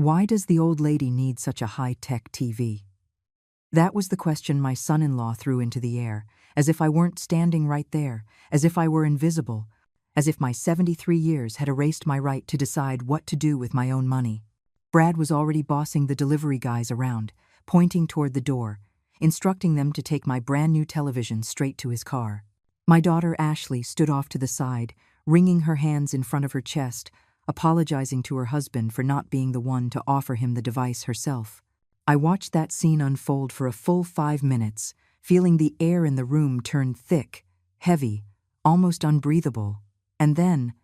Why does the old lady need such a high-tech TV? That was the question my son-in-law threw into the air, as if I weren't standing right there, as if I were invisible, as if my 73 years had erased my right to decide what to do with my own money. Brad was already bossing the delivery guys around, pointing toward the door, instructing them to take my brand new television straight to his car. My daughter Ashley stood off to the side, wringing her hands in front of her chest, apologizing to her husband for not being the one to offer him the device herself. I watched that scene unfold for a full 5 minutes, feeling the air in the room turn thick, heavy, almost unbreathable. And then,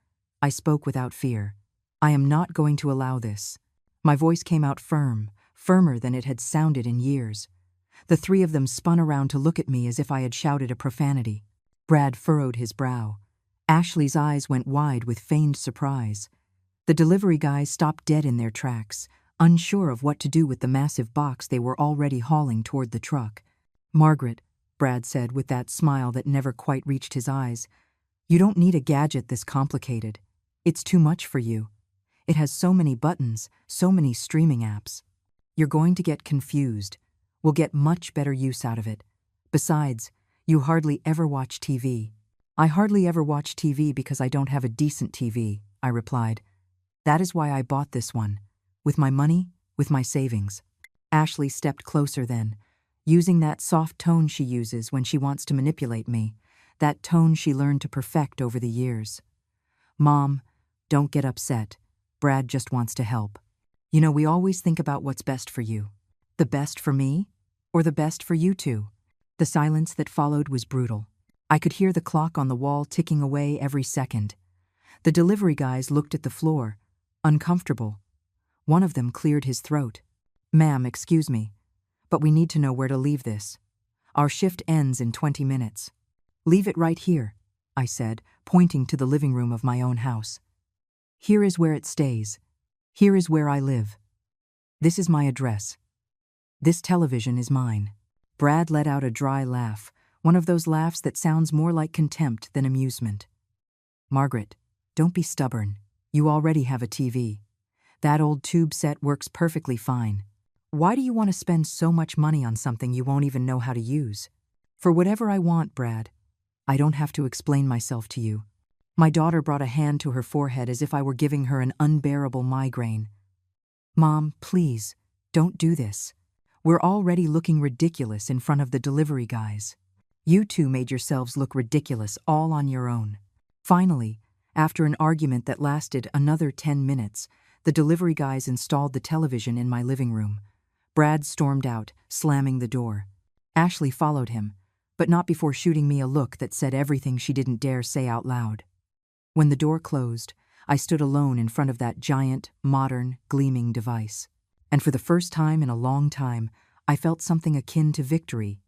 I spoke without fear. I am not going to allow this. My voice came out firm, firmer than it had sounded in years. The three of them spun around to look at me as if I had shouted a profanity. Brad furrowed his brow. Ashley's eyes went wide with feigned surprise. The delivery guys stopped dead in their tracks, unsure of what to do with the massive box they were already hauling toward the truck. "Margaret," Brad said with that smile that never quite reached his eyes, "you don't need a gadget this complicated. It's too much for you. It has so many buttons, so many streaming apps. You're going to get confused. We'll get much better use out of it. Besides, you hardly ever watch TV." "I hardly ever watch TV because I don't have a decent TV," I replied. "That is why I bought this one. With my money, with my savings." Ashley stepped closer then, using that soft tone she uses when she wants to manipulate me, that tone she learned to perfect over the years. "Mom, don't get upset. Brad just wants to help. You know, we always think about what's best for you. The best for me, or the best for you two?" The silence that followed was brutal. I could hear the clock on the wall ticking away every second. The delivery guys looked at the floor, uncomfortable. One of them cleared his throat. "Ma'am, excuse me, but we need to know where to leave this. Our shift ends in 20 minutes. "Leave it right here," I said, pointing to the living room of my own house. "Here is where it stays. Here is where I live. This is my address. This television is mine." Brad let out a dry laugh, one of those laughs that sounds more like contempt than amusement. "Margaret, don't be stubborn. You already have a TV. That old tube set works perfectly fine. Why do you want to spend so much money on something you won't even know how to use?" "For whatever I want, Brad. I don't have to explain myself to you." My daughter brought a hand to her forehead as if I were giving her an unbearable migraine. "Mom, please, don't do this. We're already looking ridiculous in front of the delivery guys. You two made yourselves look ridiculous all on your own." Finally, after an argument that lasted another 10 minutes, the delivery guys installed the television in my living room. Brad stormed out, slamming the door. Ashley followed him, but not before shooting me a look that said everything she didn't dare say out loud. When the door closed, I stood alone in front of that giant, modern, gleaming device. And for the first time in a long time, I felt something akin to victory.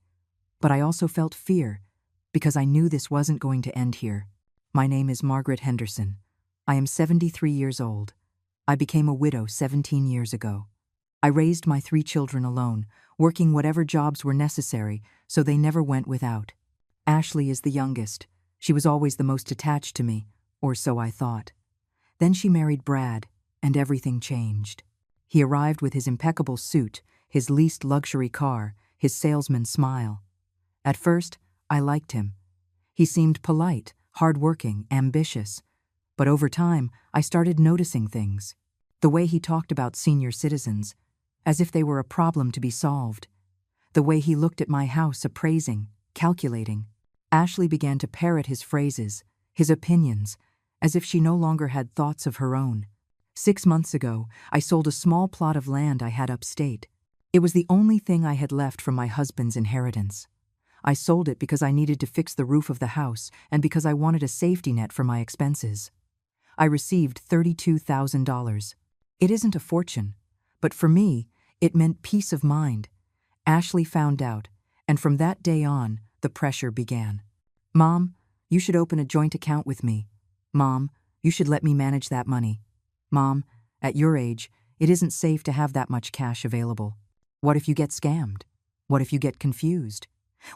But I also felt fear, because I knew this wasn't going to end here. My name is Margaret Henderson. I am 73 years old. I became a widow 17 years ago. I raised my 3 children alone, working whatever jobs were necessary so they never went without. Ashley is the youngest. She was always the most attached to me, or so I thought. Then she married Brad, and everything changed. He arrived with his impeccable suit, his leased luxury car, his salesman's smile. At first, I liked him. He seemed polite, hardworking, ambitious. But over time, I started noticing things. The way he talked about senior citizens, as if they were a problem to be solved. The way he looked at my house appraising, calculating. Ashley began to parrot his phrases, his opinions, as if she no longer had thoughts of her own. 6 months ago, I sold a small plot of land I had upstate. It was the only thing I had left from my husband's inheritance. I sold it because I needed to fix the roof of the house and because I wanted a safety net for my expenses. I received $32,000. It isn't a fortune, but for me, it meant peace of mind. Ashley found out, and from that day on, the pressure began. "Mom, you should open a joint account with me. Mom, you should let me manage that money. Mom, at your age, it isn't safe to have that much cash available. What if you get scammed? What if you get confused?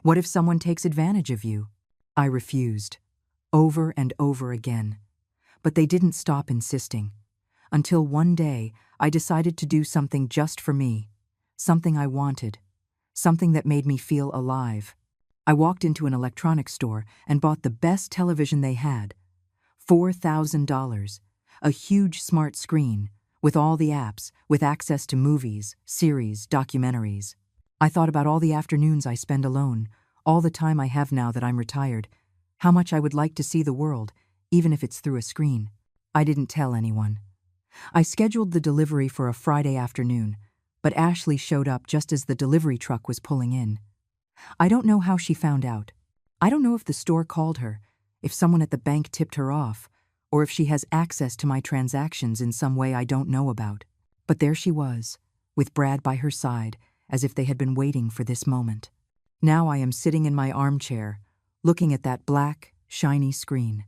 What if someone takes advantage of you?" I refused, over and over again. But they didn't stop insisting. Until one day, I decided to do something just for me, something I wanted, something that made me feel alive. I walked into an electronics store and bought the best television they had, $4,000, a huge smart screen, with all the apps, with access to movies, series, documentaries. I thought about all the afternoons I spend alone, all the time I have now that I'm retired, how much I would like to see the world, even if it's through a screen. I didn't tell anyone. I scheduled the delivery for a Friday afternoon, but Ashley showed up just as the delivery truck was pulling in. I don't know how she found out. I don't know if the store called her, if someone at the bank tipped her off, or if she has access to my transactions in some way I don't know about. But there she was, with Brad by her side, as if they had been waiting for this moment. Now I am sitting in my armchair, looking at that black, shiny screen.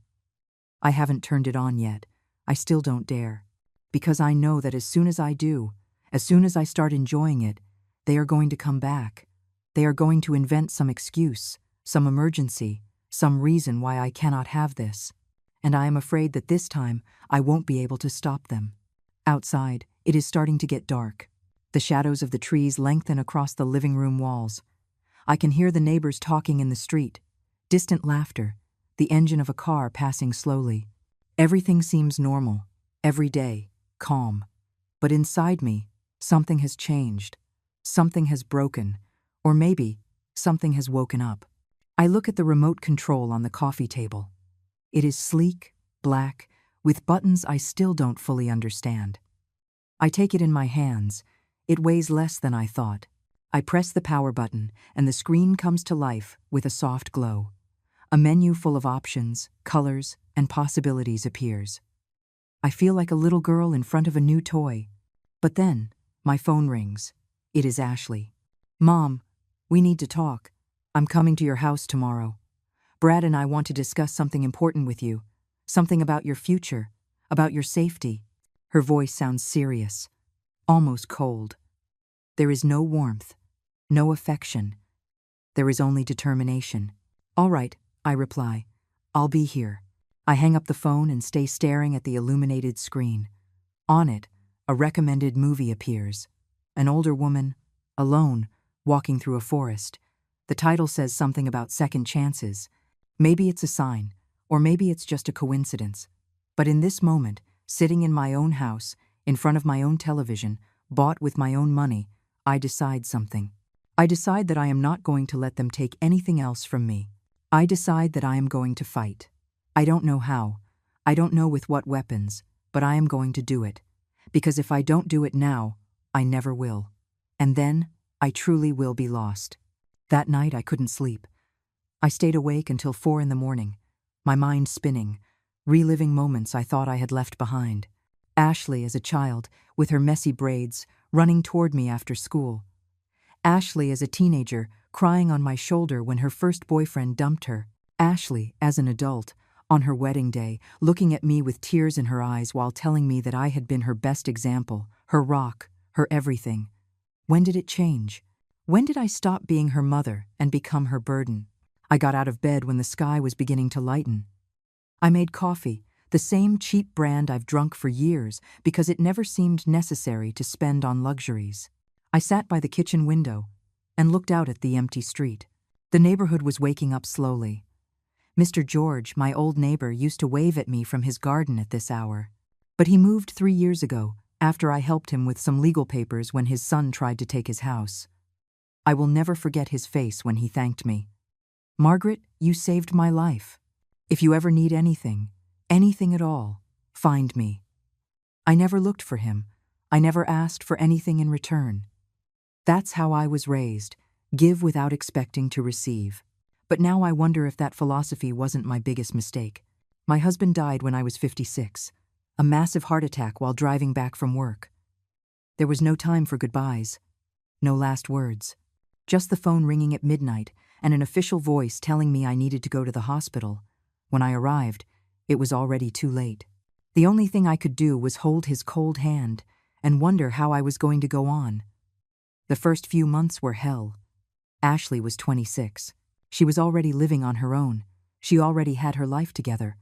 I haven't turned it on yet. I still don't dare. Because I know that as soon as I do, as soon as I start enjoying it, they are going to come back. They are going to invent some excuse, some emergency, some reason why I cannot have this. And I am afraid that this time I won't be able to stop them. Outside, it is starting to get dark. The shadows of the trees lengthen across the living room walls. I can hear the neighbors talking in the street, distant laughter, the engine of a car passing slowly. Everything seems normal, everyday, calm. But inside me, something has changed. Something has broken, or maybe something has woken up. I look at the remote control on the coffee table. It is sleek, black, with buttons I still don't fully understand. I take it in my hands. It weighs less than I thought. I press the power button, and the screen comes to life with a soft glow. A menu full of options, colors, and possibilities appears. I feel like a little girl in front of a new toy. But then, my phone rings. It is Ashley. "Mom, we need to talk. I'm coming to your house tomorrow. Brad and I want to discuss something important with you, something about your future, about your safety." Her voice sounds serious, almost cold. There is no warmth, no affection. There is only determination. "All right," I reply. "I'll be here." I hang up the phone and stay staring at the illuminated screen. On it, a recommended movie appears. An older woman, alone, walking through a forest. The title says something about second chances. Maybe it's a sign, or maybe it's just a coincidence. But in this moment, sitting in my own house, in front of my own television, bought with my own money, I decide something. I decide that I am not going to let them take anything else from me. I decide that I am going to fight. I don't know how. I don't know with what weapons, but I am going to do it. Because if I don't do it now, I never will. And then, I truly will be lost. That night I couldn't sleep. I stayed awake until 4 a.m, my mind spinning, reliving moments I thought I had left behind. Ashley as a child, with her messy braids, running toward me after school. Ashley as a teenager, crying on my shoulder when her first boyfriend dumped her. Ashley as an adult, on her wedding day, looking at me with tears in her eyes while telling me that I had been her best example, her rock, her everything. When did it change? When did I stop being her mother and become her burden? I got out of bed when the sky was beginning to lighten. I made coffee, the same cheap brand I've drunk for years because it never seemed necessary to spend on luxuries. I sat by the kitchen window and looked out at the empty street. The neighborhood was waking up slowly. Mr. George, my old neighbor, used to wave at me from his garden at this hour. But he moved 3 years ago, after I helped him with some legal papers when his son tried to take his house. I will never forget his face when he thanked me. "Margaret, you saved my life. If you ever need anything, anything at all, find me." I never looked for him. I never asked for anything in return. That's how I was raised, give without expecting to receive. But now I wonder if that philosophy wasn't my biggest mistake. My husband died when I was 56, a massive heart attack while driving back from work. There was no time for goodbyes, no last words, just the phone ringing at midnight and an official voice telling me I needed to go to the hospital. When I arrived, it was already too late. The only thing I could do was hold his cold hand and wonder how I was going to go on. The first few months were hell. Ashley was 26. She was already living on her own. She already had her life together.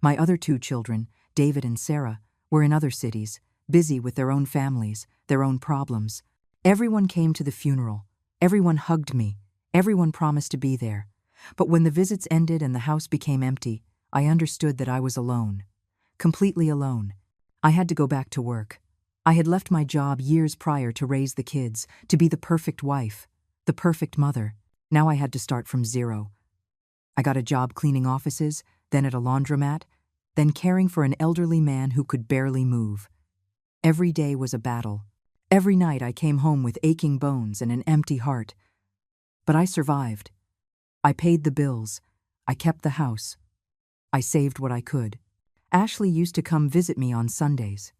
My other 2 children, David and Sarah, were in other cities, busy with their own families, their own problems. Everyone came to the funeral. Everyone hugged me. Everyone promised to be there. But when the visits ended and the house became empty, I understood that I was alone. Completely alone. I had to go back to work. I had left my job years prior to raise the kids, to be the perfect wife, the perfect mother. Now I had to start from zero. I got a job cleaning offices, then at a laundromat, then caring for an elderly man who could barely move. Every day was a battle. Every night I came home with aching bones and an empty heart. But I survived. I paid the bills. I kept the house. I saved what I could. Ashley used to come visit me on Sundays.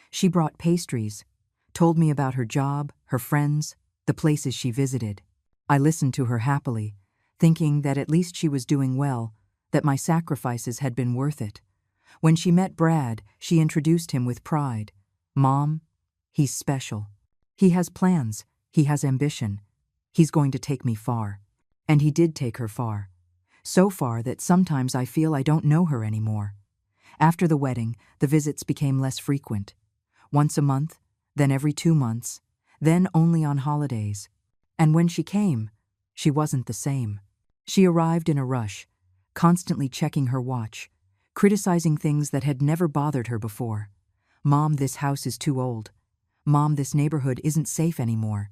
She brought pastries, told me about her job, her friends, the places she visited. I listened to her happily, thinking that at least she was doing well, that my sacrifices had been worth it. When she met Brad, she introduced him with pride. "Mom, he's special. He has plans. He has ambition. He's going to take me far." And he did take her far. So far that sometimes I feel I don't know her anymore. After the wedding, the visits became less frequent. Once a month, then every 2 months, then only on holidays. And when she came, she wasn't the same. She arrived in a rush, constantly checking her watch, criticizing things that had never bothered her before. "Mom, this house is too old. Mom, this neighborhood isn't safe anymore.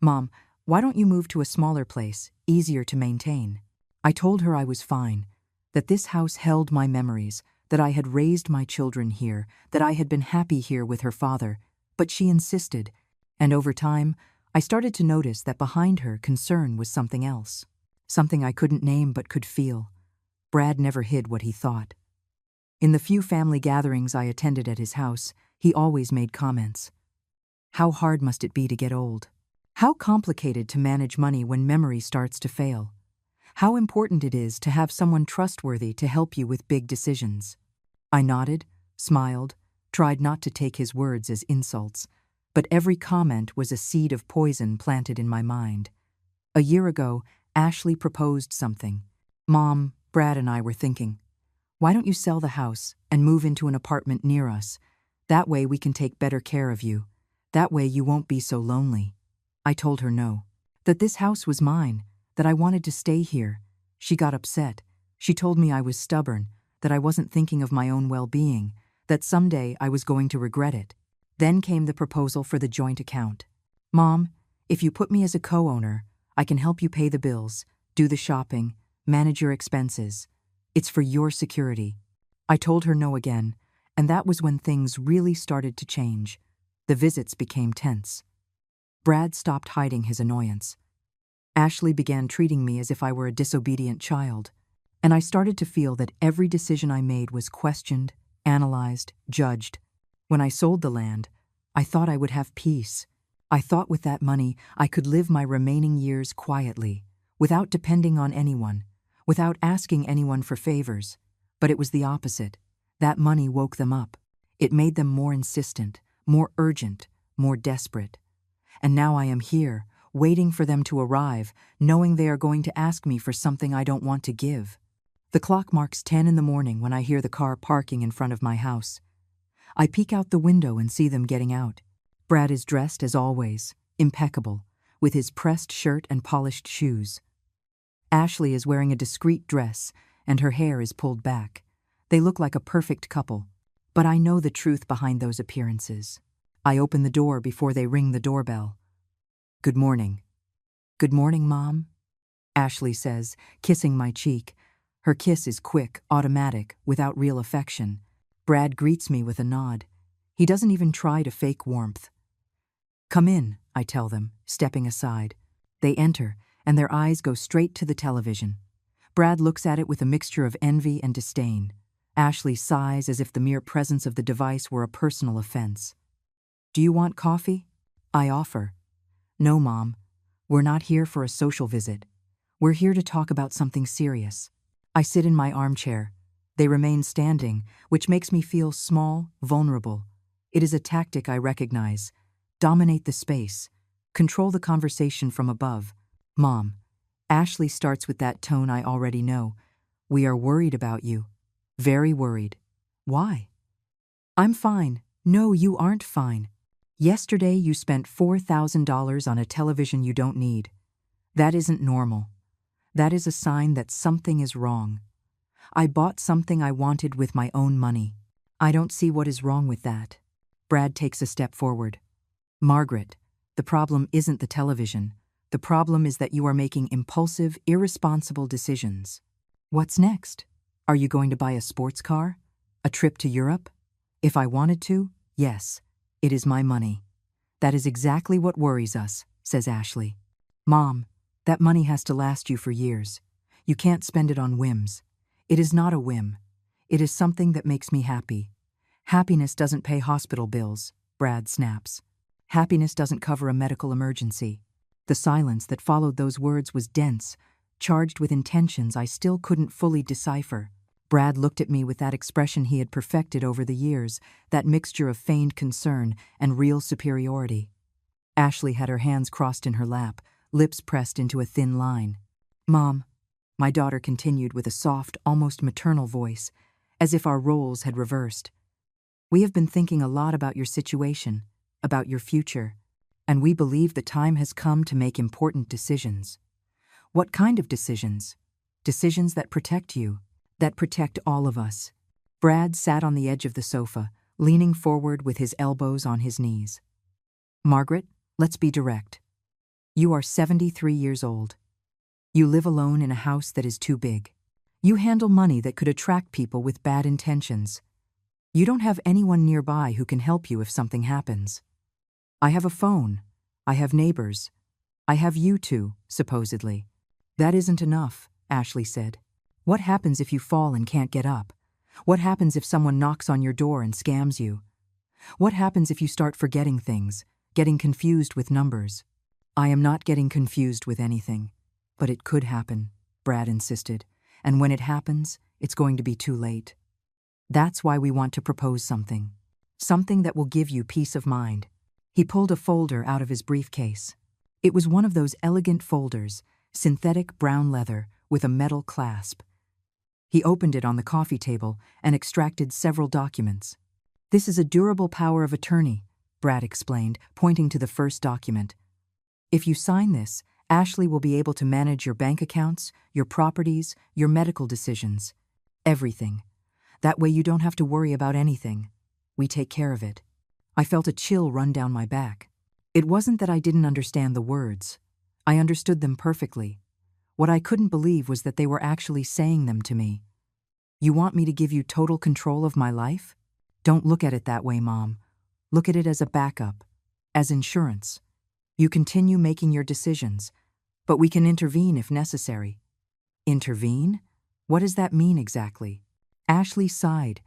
Mom, why don't you move to a smaller place, easier to maintain?" I told her I was fine, that this house held my memories, that I had raised my children here, that I had been happy here with her father, but she insisted, and over time, I started to notice that behind her concern was something else, something I couldn't name but could feel. Brad never hid what he thought. In the few family gatherings I attended at his house, he always made comments. How hard must it be to get old? How complicated to manage money when memory starts to fail? How important it is to have someone trustworthy to help you with big decisions. I nodded, smiled, tried not to take his words as insults, but every comment was a seed of poison planted in my mind. A year ago, Ashley proposed something. "Mom, Brad and I were thinking, why don't you sell the house and move into an apartment near us? That way we can take better care of you. That way you won't be so lonely." I told her no, that this house was mine, that I wanted to stay here. She got upset. She told me I was stubborn, that I wasn't thinking of my own well-being, that someday I was going to regret it. Then came the proposal for the joint account. "Mom, if you put me as a co-owner, I can help you pay the bills, do the shopping, manage your expenses. It's for your security." I told her no again, and that was when things really started to change. The visits became tense. Brad stopped hiding his annoyance. Ashley began treating me as if I were a disobedient child, and I started to feel that every decision I made was questioned, analyzed, judged. When I sold the land, I thought I would have peace. I thought with that money I could live my remaining years quietly, without depending on anyone, without asking anyone for favors. But it was the opposite. That money woke them up. It made them more insistent, more urgent, more desperate. And now I am here, waiting for them to arrive, knowing they are going to ask me for something I don't want to give. The clock marks 10 in the morning when I hear the car parking in front of my house. I peek out the window and see them getting out. Brad is dressed as always, impeccable, with his pressed shirt and polished shoes. Ashley is wearing a discreet dress, and her hair is pulled back. They look like a perfect couple, but I know the truth behind those appearances. I open the door before they ring the doorbell. "Good morning." "Good morning, Mom," Ashley says, kissing my cheek. Her kiss is quick, automatic, without real affection. Brad greets me with a nod. He doesn't even try to fake warmth. "Come in," I tell them, stepping aside. They enter, and their eyes go straight to the television. Brad looks at it with a mixture of envy and disdain. Ashley sighs as if the mere presence of the device were a personal offense. "Do you want coffee?" I offer. "No, Mom. We're not here for a social visit. We're here to talk about something serious." I sit in my armchair. They remain standing, which makes me feel small, vulnerable. It is a tactic I recognize. Dominate the space. Control the conversation from above. "Mom," Ashley starts with that tone I already know. "We are worried about you. Very worried." "Why?" "I'm fine. No, you aren't fine. Yesterday you spent $4,000 on a television you don't need. That isn't normal. That is a sign that something is wrong. I bought something I wanted with my own money. I don't see what is wrong with that. Brad takes a step forward. Margaret, the problem isn't the television. The problem is that you are making impulsive, irresponsible decisions. What's next? Are you going to buy a sports car? A trip to Europe? If I wanted to, yes. It is my money. That is exactly what worries us, says Ashley. Mom, that money has to last you for years. You can't spend it on whims. It is not a whim. It is something that makes me happy. Happiness doesn't pay hospital bills, Brad snaps. Happiness doesn't cover a medical emergency. The silence that followed those words was dense, charged with intentions I still couldn't fully decipher. Brad looked at me with that expression he had perfected over the years, that mixture of feigned concern and real superiority. Ashley had her hands crossed in her lap, lips pressed into a thin line. Mom, my daughter continued with a soft, almost maternal voice, as if our roles had reversed. We have been thinking a lot about your situation, about your future, and we believe the time has come to make important decisions. What kind of decisions? Decisions that protect you, that protect all of us. Brad sat on the edge of the sofa, leaning forward with his elbows on his knees. Margaret, let's be direct. You are 73 years old. You live alone in a house that is too big. You handle money that could attract people with bad intentions. You don't have anyone nearby who can help you if something happens. I have a phone. I have neighbors. I have you two, supposedly. That isn't enough, Ashley said. What happens if you fall and can't get up? What happens if someone knocks on your door and scams you? What happens if you start forgetting things, getting confused with numbers? I am not getting confused with anything. But it could happen, Brad insisted, and when it happens, it's going to be too late. That's why we want to propose something. Something that will give you peace of mind. He pulled a folder out of his briefcase. It was one of those elegant folders, synthetic brown leather with a metal clasp. He opened it on the coffee table and extracted several documents. This is a durable power of attorney, Brad explained, pointing to the first document. If you sign this, Ashley will be able to manage your bank accounts, your properties, your medical decisions. Everything. That way you don't have to worry about anything. We take care of it. I felt a chill run down my back. It wasn't that I didn't understand the words. I understood them perfectly. What I couldn't believe was that they were actually saying them to me. You want me to give you total control of my life? Don't look at it that way, Mom. Look at it as a backup, as insurance. You continue making your decisions, but we can intervene if necessary. Intervene? What does that mean exactly? Ashley sighed,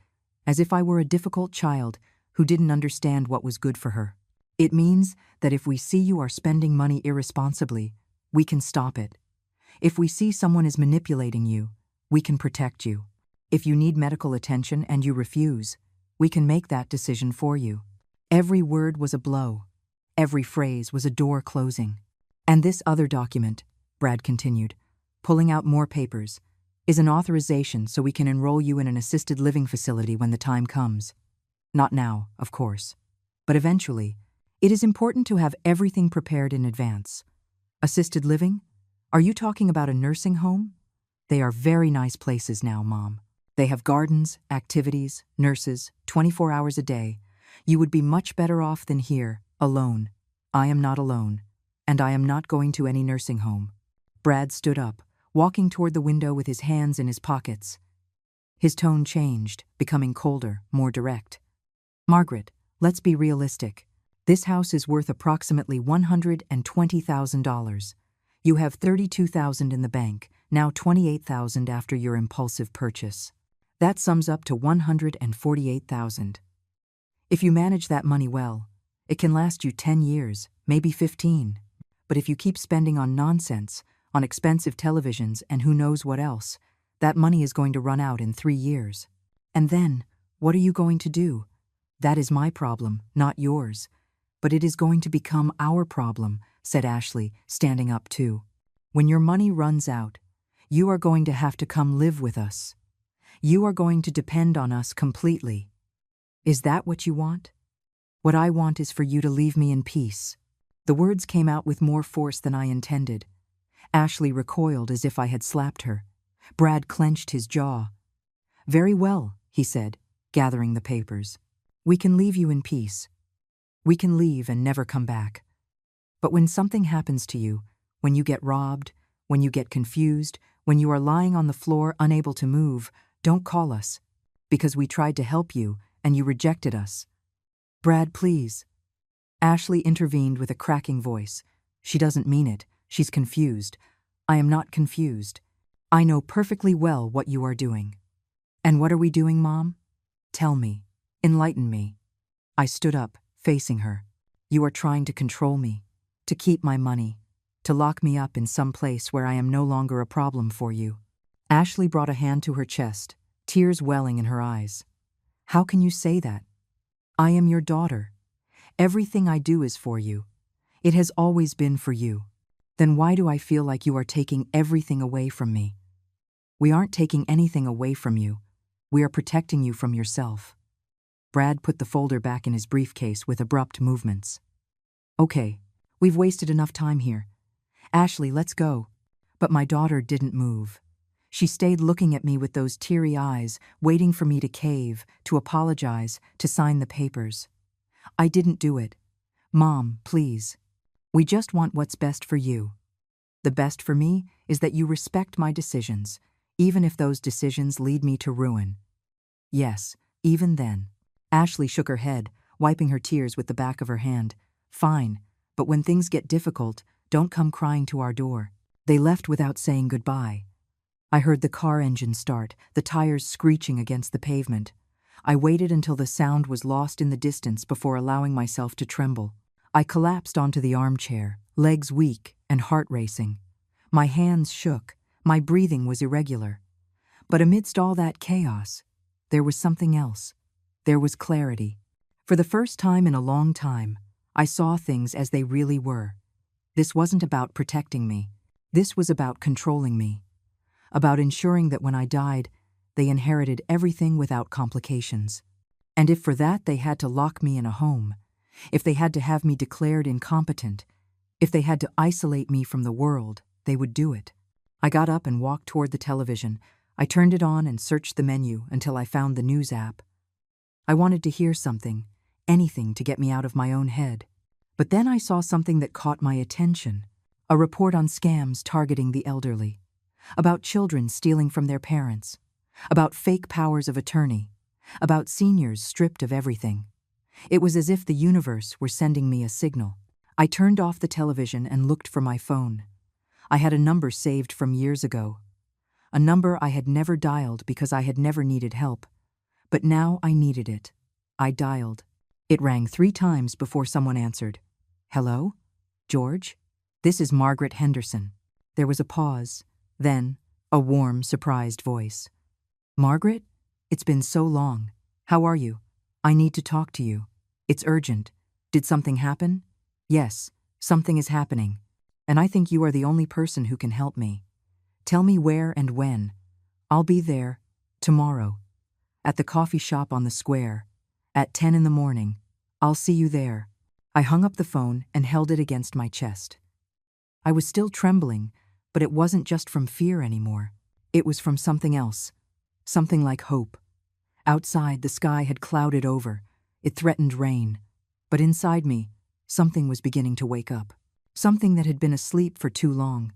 as if I were a difficult child who didn't understand what was good for her. It means that if we see you are spending money irresponsibly, we can stop it. If we see someone is manipulating you, we can protect you. If you need medical attention and you refuse, we can make that decision for you. Every word was a blow. Every phrase was a door closing. And this other document, Brad continued, pulling out more papers, is an authorization so we can enroll you in an assisted living facility when the time comes. Not now, of course. But eventually, it is important to have everything prepared in advance. Assisted living? Are you talking about a nursing home? They are very nice places now, Mom. They have gardens, activities, nurses, 24 hours a day. You would be much better off than here, alone. I am not alone, and I am not going to any nursing home. Brad stood up, walking toward the window with his hands in his pockets. His tone changed, becoming colder, more direct. Margaret, let's be realistic. This house is worth approximately $120,000. You have $32,000 in the bank, now $28,000 after your impulsive purchase. That sums up to $148,000. If you manage that money well, it can last you 10 years, maybe 15. But if you keep spending on nonsense, on expensive televisions and who knows what else, that money is going to run out in 3 years. And then, what are you going to do? That is my problem, not yours. But it is going to become our problem, said Ashley, standing up too. When your money runs out, you are going to have to come live with us. You are going to depend on us completely. Is that what you want? What I want is for you to leave me in peace." The words came out with more force than I intended. Ashley recoiled as if I had slapped her. Brad clenched his jaw. "Very well," he said, gathering the papers. "We can leave you in peace. We can leave and never come back. But when something happens to you, when you get robbed, when you get confused, when you are lying on the floor unable to move, don't call us, because we tried to help you and you rejected us." "Brad, please." Ashley intervened with a cracking voice. "She doesn't mean it. She's confused." "I am not confused. I know perfectly well what you are doing." "And what are we doing, Mom? Tell me. Enlighten me." I stood up, facing her. "You are trying to control me, to keep my money, to lock me up in some place where I am no longer a problem for you." Ashley brought a hand to her chest, tears welling in her eyes. "How can you say that? I am your daughter. Everything I do is for you. It has always been for you. Then why do I feel like you are taking everything away from me?" "We aren't taking anything away from you. We are protecting you from yourself." Brad put the folder back in his briefcase with abrupt movements. "Okay, we've wasted enough time here. Ashley, let's go." But my daughter didn't move. She stayed looking at me with those teary eyes, waiting for me to cave, to apologize, to sign the papers. "I didn't do it. Mom, please. We just want what's best for you. The best for me is that you respect my decisions, even if those decisions lead me to ruin." "Yes, even then." Ashley shook her head, wiping her tears with the back of her hand. "Fine, but when things get difficult, don't come crying to our door." They left without saying goodbye. I heard the car engine start, the tires screeching against the pavement. I waited until the sound was lost in the distance before allowing myself to tremble. I collapsed onto the armchair, legs weak and heart racing. My hands shook, my breathing was irregular. But amidst all that chaos, there was something else. There was clarity. For the first time in a long time, I saw things as they really were. This wasn't about protecting me. This was about controlling me. About ensuring that when I died, they inherited everything without complications. And if for that they had to lock me in a home, if they had to have me declared incompetent, if they had to isolate me from the world, they would do it. I got up and walked toward the television. I turned it on and searched the menu until I found the news app. I wanted to hear something, anything to get me out of my own head. But then I saw something that caught my attention. A report on scams targeting the elderly. About children stealing from their parents. About fake powers of attorney. About seniors stripped of everything. It was as if the universe were sending me a signal. I turned off the television and looked for my phone. I had a number saved from years ago. A number I had never dialed because I had never needed help. But now I needed it. I dialed. It rang 3 times before someone answered. "Hello? George? This is Margaret Henderson." There was a pause. Then, a warm, surprised voice. "Margaret? It's been so long. How are you? I need to talk to you. It's urgent. Did something happen?" "Yes, something is happening. And I think you are the only person who can help me. Tell me where and when. I'll be there, tomorrow. At the coffee shop on the square. At 10 in the morning. I'll see you there." I hung up the phone and held it against my chest. I was still trembling, but it wasn't just from fear anymore. It was from something else. Something like hope. Outside, the sky had clouded over. It threatened rain. But inside me, something was beginning to wake up. Something that had been asleep for too long.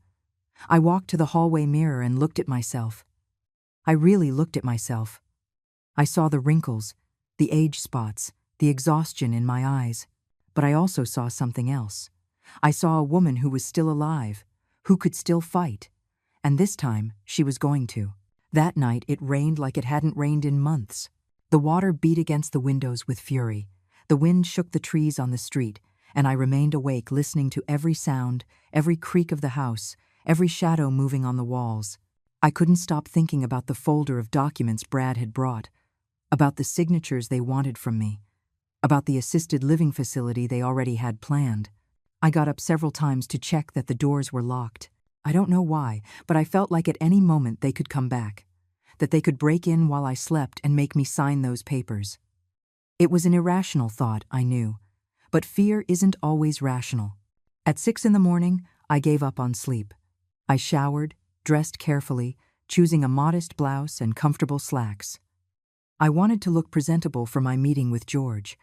I walked to the hallway mirror and looked at myself. I really looked at myself. I saw the wrinkles, the age spots, the exhaustion in my eyes. But I also saw something else. I saw a woman who was still alive, who could still fight. And this time, she was going to. That night, it rained like it hadn't rained in months. The water beat against the windows with fury. The wind shook the trees on the street, and I remained awake listening to every sound, every creak of the house, every shadow moving on the walls. I couldn't stop thinking about the folder of documents Brad had brought, about the signatures they wanted from me, about the assisted living facility they already had planned. I got up several times to check that the doors were locked. I don't know why, but I felt like at any moment they could come back, that they could break in while I slept and make me sign those papers. It was an irrational thought, I knew, but fear isn't always rational. At 6 in the morning, I gave up on sleep. I showered, dressed carefully, choosing a modest blouse and comfortable slacks. I wanted to look presentable for my meeting with George.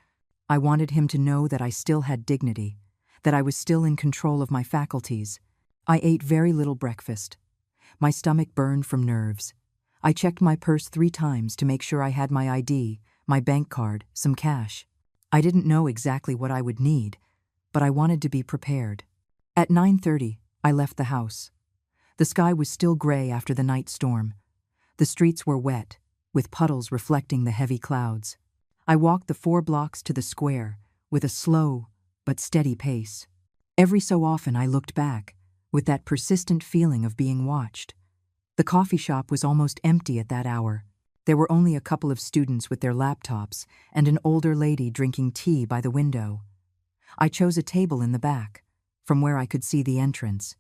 I wanted him to know that I still had dignity, that I was still in control of my faculties. I ate very little breakfast. My stomach burned from nerves. I checked my purse 3 times to make sure I had my ID, my bank card, some cash. I didn't know exactly what I would need, but I wanted to be prepared. At 9:30, I left the house. The sky was still gray after the night storm. The streets were wet, with puddles reflecting the heavy clouds. I walked the 4 blocks to the square with a slow but steady pace. Every so often I looked back, with that persistent feeling of being watched. The coffee shop was almost empty at that hour. There were only a couple of students with their laptops and an older lady drinking tea by the window. I chose a table in the back, from where I could see the entrance.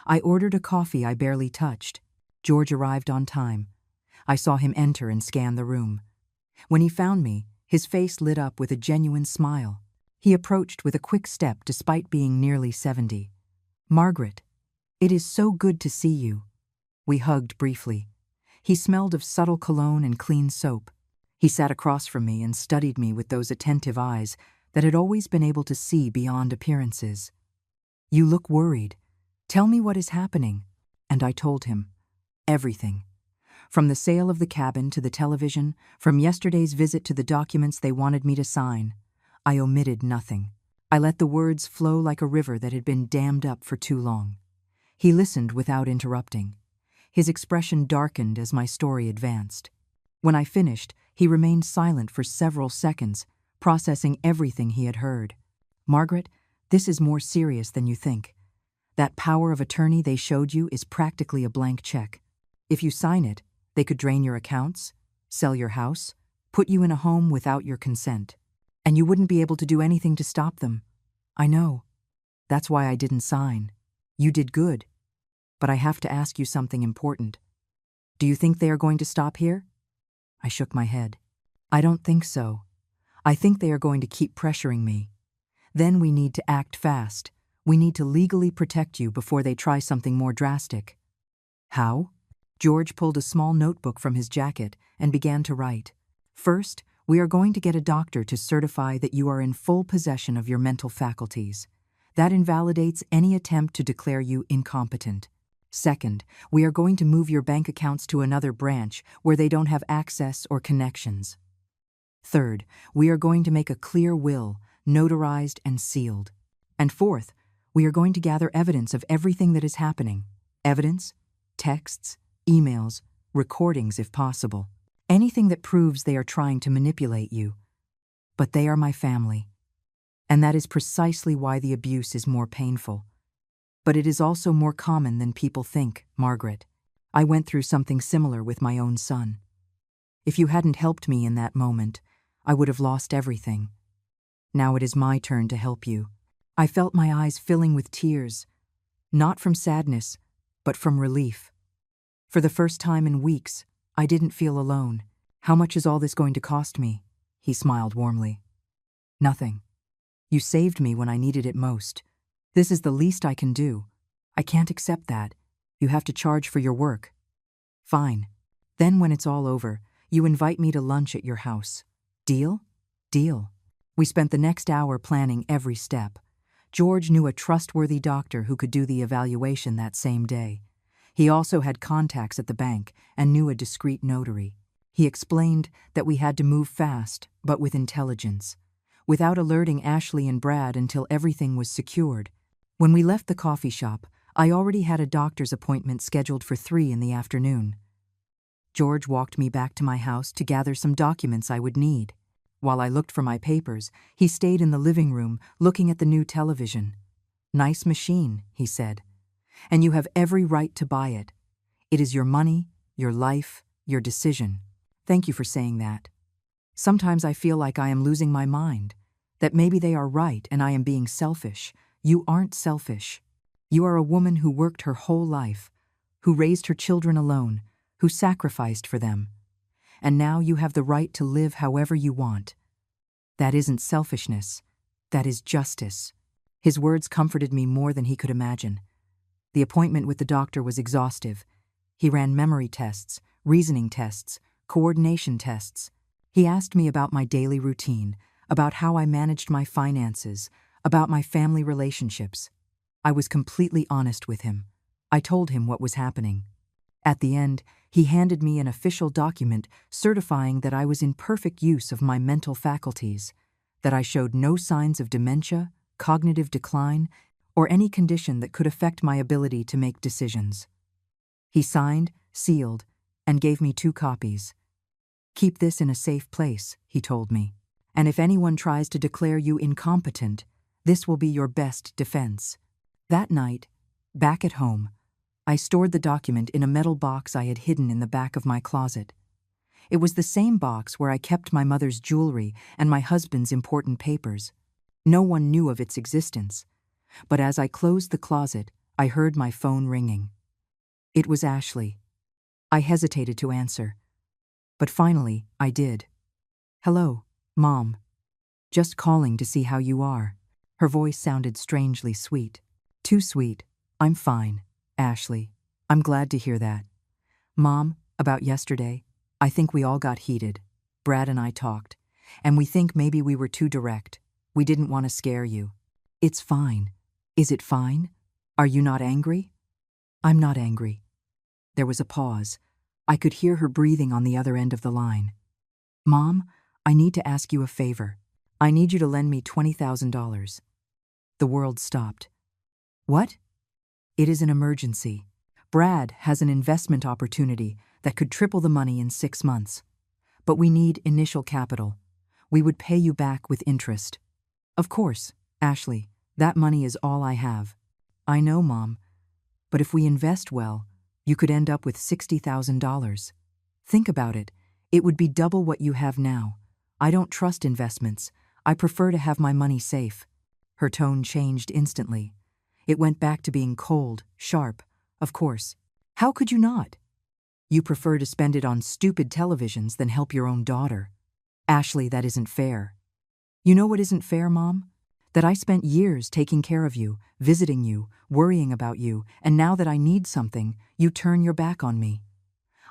I ordered a coffee I barely touched. George arrived on time. I saw him enter and scan the room. When he found me, his face lit up with a genuine smile. He approached with a quick step despite being nearly 70. "Margaret, it is so good to see you." We hugged briefly. He smelled of subtle cologne and clean soap. He sat across from me and studied me with those attentive eyes that had always been able to see beyond appearances. "You look worried. Tell me what is happening." And I told him. Everything. From the sale of the cabin to the television, from yesterday's visit to the documents they wanted me to sign. I omitted nothing. I let the words flow like a river that had been dammed up for too long. He listened without interrupting. His expression darkened as my story advanced. When I finished, he remained silent for several seconds, processing everything he had heard. "Margaret, this is more serious than you think. That power of attorney they showed you is practically a blank check. If you sign it, they could drain your accounts, sell your house, put you in a home without your consent. And you wouldn't be able to do anything to stop them." "I know. That's why I didn't sign. You did good. But I have to ask you something important. Do you think they are going to stop here?" I shook my head. "I don't think so. I think they are going to keep pressuring me. Then we need to act fast. We need to legally protect you before they try something more drastic." "How?" George pulled a small notebook from his jacket and began to write. "First, we are going to get a doctor to certify that you are in full possession of your mental faculties. That invalidates any attempt to declare you incompetent. Second, we are going to move your bank accounts to another branch where they don't have access or connections. Third, we are going to make a clear will, notarized and sealed. And fourth, we are going to gather evidence of everything that is happening. Evidence, texts, emails, recordings if possible. Anything that proves they are trying to manipulate you. But they are my family. And that is precisely why the abuse is more painful. But it is also more common than people think, Margaret. I went through something similar with my own son. If you hadn't helped me in that moment, I would have lost everything. Now it is my turn to help you." I felt my eyes filling with tears, not from sadness, but from relief. For the first time in weeks, I didn't feel alone. "How much is all this going to cost me?" He smiled warmly. "Nothing. You saved me when I needed it most. This is the least I can do. I can't accept that. You have to charge for your work." "Fine. Then when it's all over, you invite me to lunch at your house. Deal?" "Deal." We spent the next hour planning every step. George knew a trustworthy doctor who could do the evaluation that same day. He also had contacts at the bank and knew a discreet notary. He explained that we had to move fast, but with intelligence, without alerting Ashley and Brad until everything was secured. When we left the coffee shop, I already had a doctor's appointment scheduled for 3 in the afternoon. George walked me back to my house to gather some documents I would need. While I looked for my papers, he stayed in the living room looking at the new television. "Nice machine," he said. "And you have every right to buy it. It is your money, your life, your decision. Thank you for saying that. Sometimes I feel like I am losing my mind, that maybe they are right and I am being selfish. You aren't selfish. You are a woman who worked her whole life, who raised her children alone, who sacrificed for them. And now you have the right to live however you want. That isn't selfishness. That is justice. His words comforted me more than he could imagine. The appointment with the doctor was exhaustive. He ran memory tests, reasoning tests, coordination tests. He asked me about my daily routine, about how I managed my finances, about my family relationships. I was completely honest with him. I told him what was happening. At the end, he handed me an official document certifying that I was in perfect use of my mental faculties, that I showed no signs of dementia, cognitive decline, or any condition that could affect my ability to make decisions. He signed, sealed, and gave me 2 copies. "Keep this in a safe place," he told me, "and if anyone tries to declare you incompetent, this will be your best defense." That night, back at home, I stored the document in a metal box I had hidden in the back of my closet. It was the same box where I kept my mother's jewelry and my husband's important papers. No one knew of its existence, but as I closed the closet, I heard my phone ringing. It was Ashley. I hesitated to answer, but finally I did. "Hello, Mom. Just calling to see how you are." Her voice sounded strangely sweet. "Too sweet. I'm fine, Ashley. I'm glad to hear that. Mom, about yesterday, I think we all got heated. Brad and I talked, and we think maybe we were too direct. We didn't want to scare you." "It's fine. Is it fine? Are you not angry?" "I'm not angry." There was a pause. I could hear her breathing on the other end of the line. "Mom, I need to ask you a favor. I need you to lend me $20,000. The world stopped. "What?" "It is an emergency. Brad has an investment opportunity that could triple the money in 6 months. But we need initial capital. We would pay you back with interest." "Of course, Ashley. That money is all I have." "I know, Mom. But if we invest well, you could end up with $60,000. Think about it. It would be double what you have now. I don't trust investments. I prefer to have my money safe." Her tone changed instantly. It went back to being cold, sharp. "Of course. How could you not? You prefer to spend it on stupid televisions than help your own daughter. Ashley, that isn't fair." "You know what isn't fair, Mom? That I spent years taking care of you, visiting you, worrying about you, and now that I need something, you turn your back on me.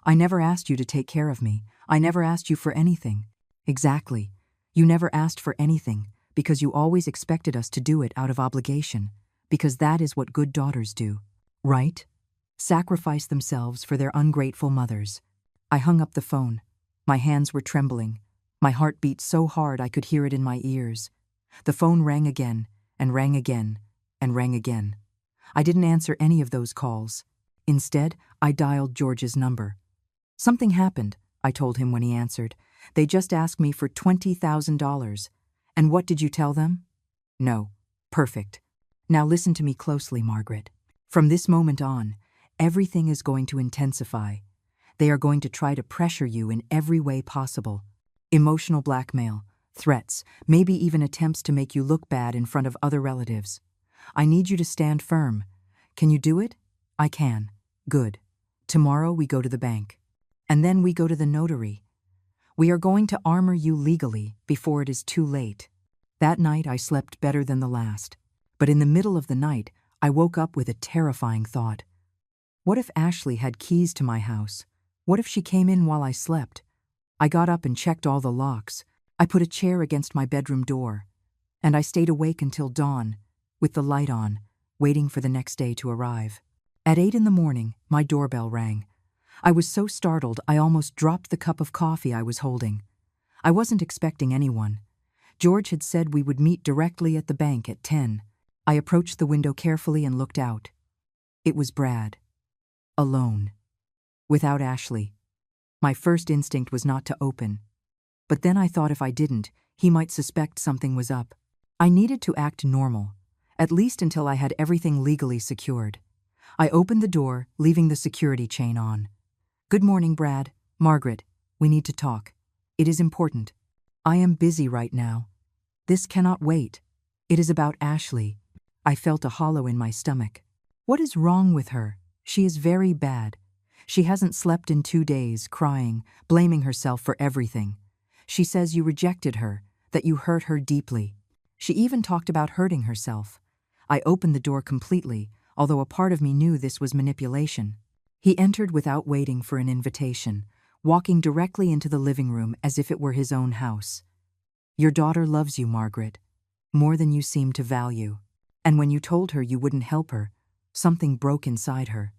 I never asked you to take care of me. I never asked you for anything." "Exactly. You never asked for anything because you always expected us to do it out of obligation, because that is what good daughters do, right? Sacrifice themselves for their ungrateful mothers." I hung up the phone. My hands were trembling. My heart beat so hard I could hear it in my ears. The phone rang again, and rang again, and rang again. I didn't answer any of those calls. Instead, I dialed George's number. "Something happened," I told him when he answered. "They just asked me for $20,000. And what did you tell them?" "No." "Perfect. Now listen to me closely, Margaret. From this moment on, everything is going to intensify. They are going to try to pressure you in every way possible. Emotional blackmail, threats, maybe even attempts to make you look bad in front of other relatives. I need you to stand firm. Can you do it?" "I can." "Good. Tomorrow we go to the bank. And then we go to the notary. We are going to armor you legally before it is too late." That night I slept better than the last. But in the middle of the night, I woke up with a terrifying thought. What if Ashley had keys to my house? What if she came in while I slept? I got up and checked all the locks. I put a chair against my bedroom door. And I stayed awake until dawn, with the light on, waiting for the next day to arrive. At 8 in the morning, my doorbell rang. I was so startled I almost dropped the cup of coffee I was holding. I wasn't expecting anyone. George had said we would meet directly at the bank at 10. I approached the window carefully and looked out. It was Brad. Alone. Without Ashley. My first instinct was not to open. But then I thought if I didn't, he might suspect something was up. I needed to act normal, at least until I had everything legally secured. I opened the door, leaving the security chain on. "Good morning, Brad. Margaret, we need to talk. It is important. I am busy right now. This cannot wait. It is about Ashley." I felt a hollow in my stomach. "What is wrong with her? She is very bad. She hasn't slept in 2 days, crying, blaming herself for everything. She says you rejected her, that you hurt her deeply. She even talked about hurting herself. I opened the door completely, although a part of me knew this was manipulation. He entered without waiting for an invitation, walking directly into the living room as if it were his own house. Your daughter loves you, Margaret, more than you seem to value. And when you told her you wouldn't help her, something broke inside her.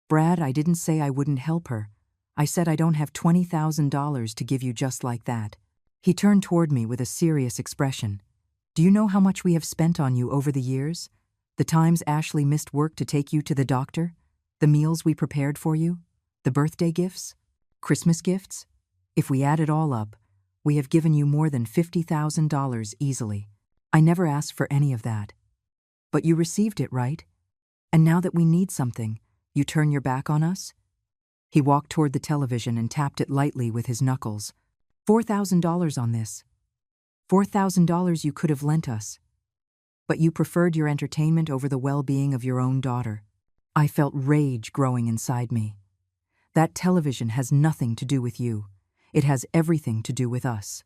Brad, I didn't say I wouldn't help her. I said I don't have $20,000 to give you just like that. He turned toward me with a serious expression. Do you know how much we have spent on you over the years? The times Ashley missed work to take you to the doctor? The meals we prepared for you? The birthday gifts? Christmas gifts? If we add it all up, we have given you more than $50,000 easily. I never asked for any of that. But you received it, right? And now that we need something, you turn your back on us? He walked toward the television and tapped it lightly with his knuckles. $4,000 on this. $4,000 you could have lent us. But you preferred your entertainment over the well-being of your own daughter. I felt rage growing inside me. That television has nothing to do with you. It has everything to do with us.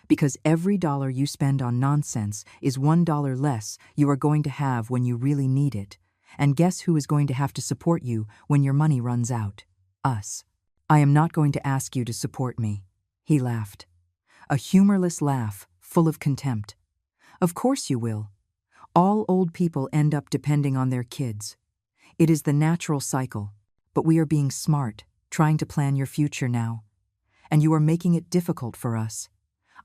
Because every dollar you spend on nonsense is $1 less you are going to have when you really need it. And guess who is going to have to support you when your money runs out? Us. I am not going to ask you to support me. He laughed. A humorless laugh, full of contempt. Of course you will. All old people end up depending on their kids. It is the natural cycle, but we are being smart, trying to plan your future now. And you are making it difficult for us.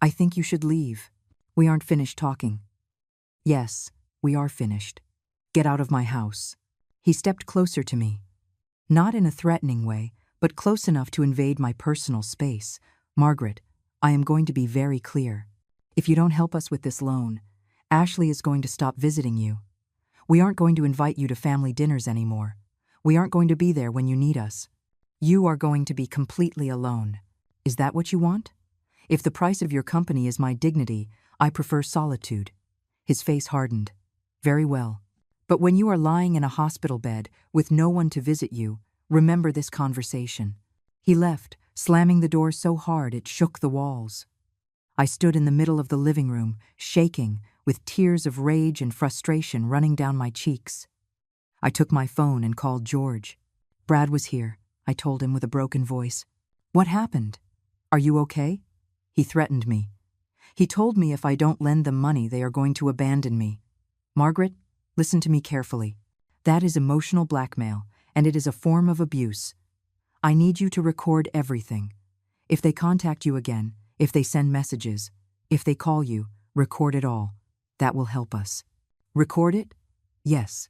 I think you should leave. We aren't finished talking. Yes, we are finished. Get out of my house. He stepped closer to me. Not in a threatening way, but close enough to invade my personal space. Margaret, I am going to be very clear. If you don't help us with this loan, Ashley is going to stop visiting you. We aren't going to invite you to family dinners anymore. We aren't going to be there when you need us. You are going to be completely alone. Is that what you want? If the price of your company is my dignity, I prefer solitude. His face hardened. Very well. But when you are lying in a hospital bed with no one to visit you, remember this conversation. He left, slamming the door so hard it shook the walls. I stood in the middle of the living room, shaking, with tears of rage and frustration running down my cheeks. I took my phone and called George. Brad was here, I told him with a broken voice. What happened? Are you okay? He threatened me. He told me if I don't lend them money, they are going to abandon me. Margaret, listen to me carefully. That is emotional blackmail, and it is a form of abuse. I need you to record everything. If they contact you again, if they send messages, if they call you, record it all. That will help us. Record it? Yes.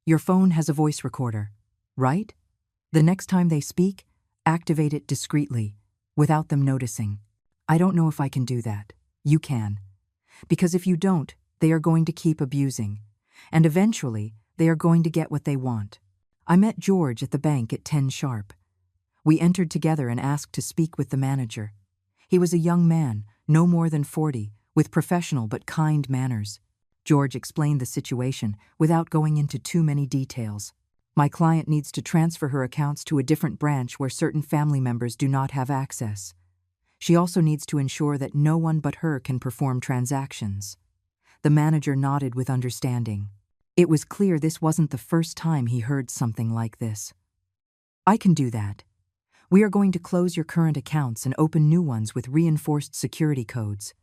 Your phone has a voice recorder, right? The next time they speak, activate it discreetly, without them noticing. I don't know if I can do that. You can. Because if you don't, they are going to keep abusing. And eventually, they are going to get what they want. I met George at the bank at 10 sharp. We entered together and asked to speak with the manager. He was a young man, no more than 40, with professional but kind manners. George explained the situation without going into too many details. My client needs to transfer her accounts to a different branch where certain family members do not have access. She also needs to ensure that no one but her can perform transactions. The manager nodded with understanding. It was clear this wasn't the first time he heard something like this. I can do that. We are going to close your current accounts and open new ones with reinforced security codes.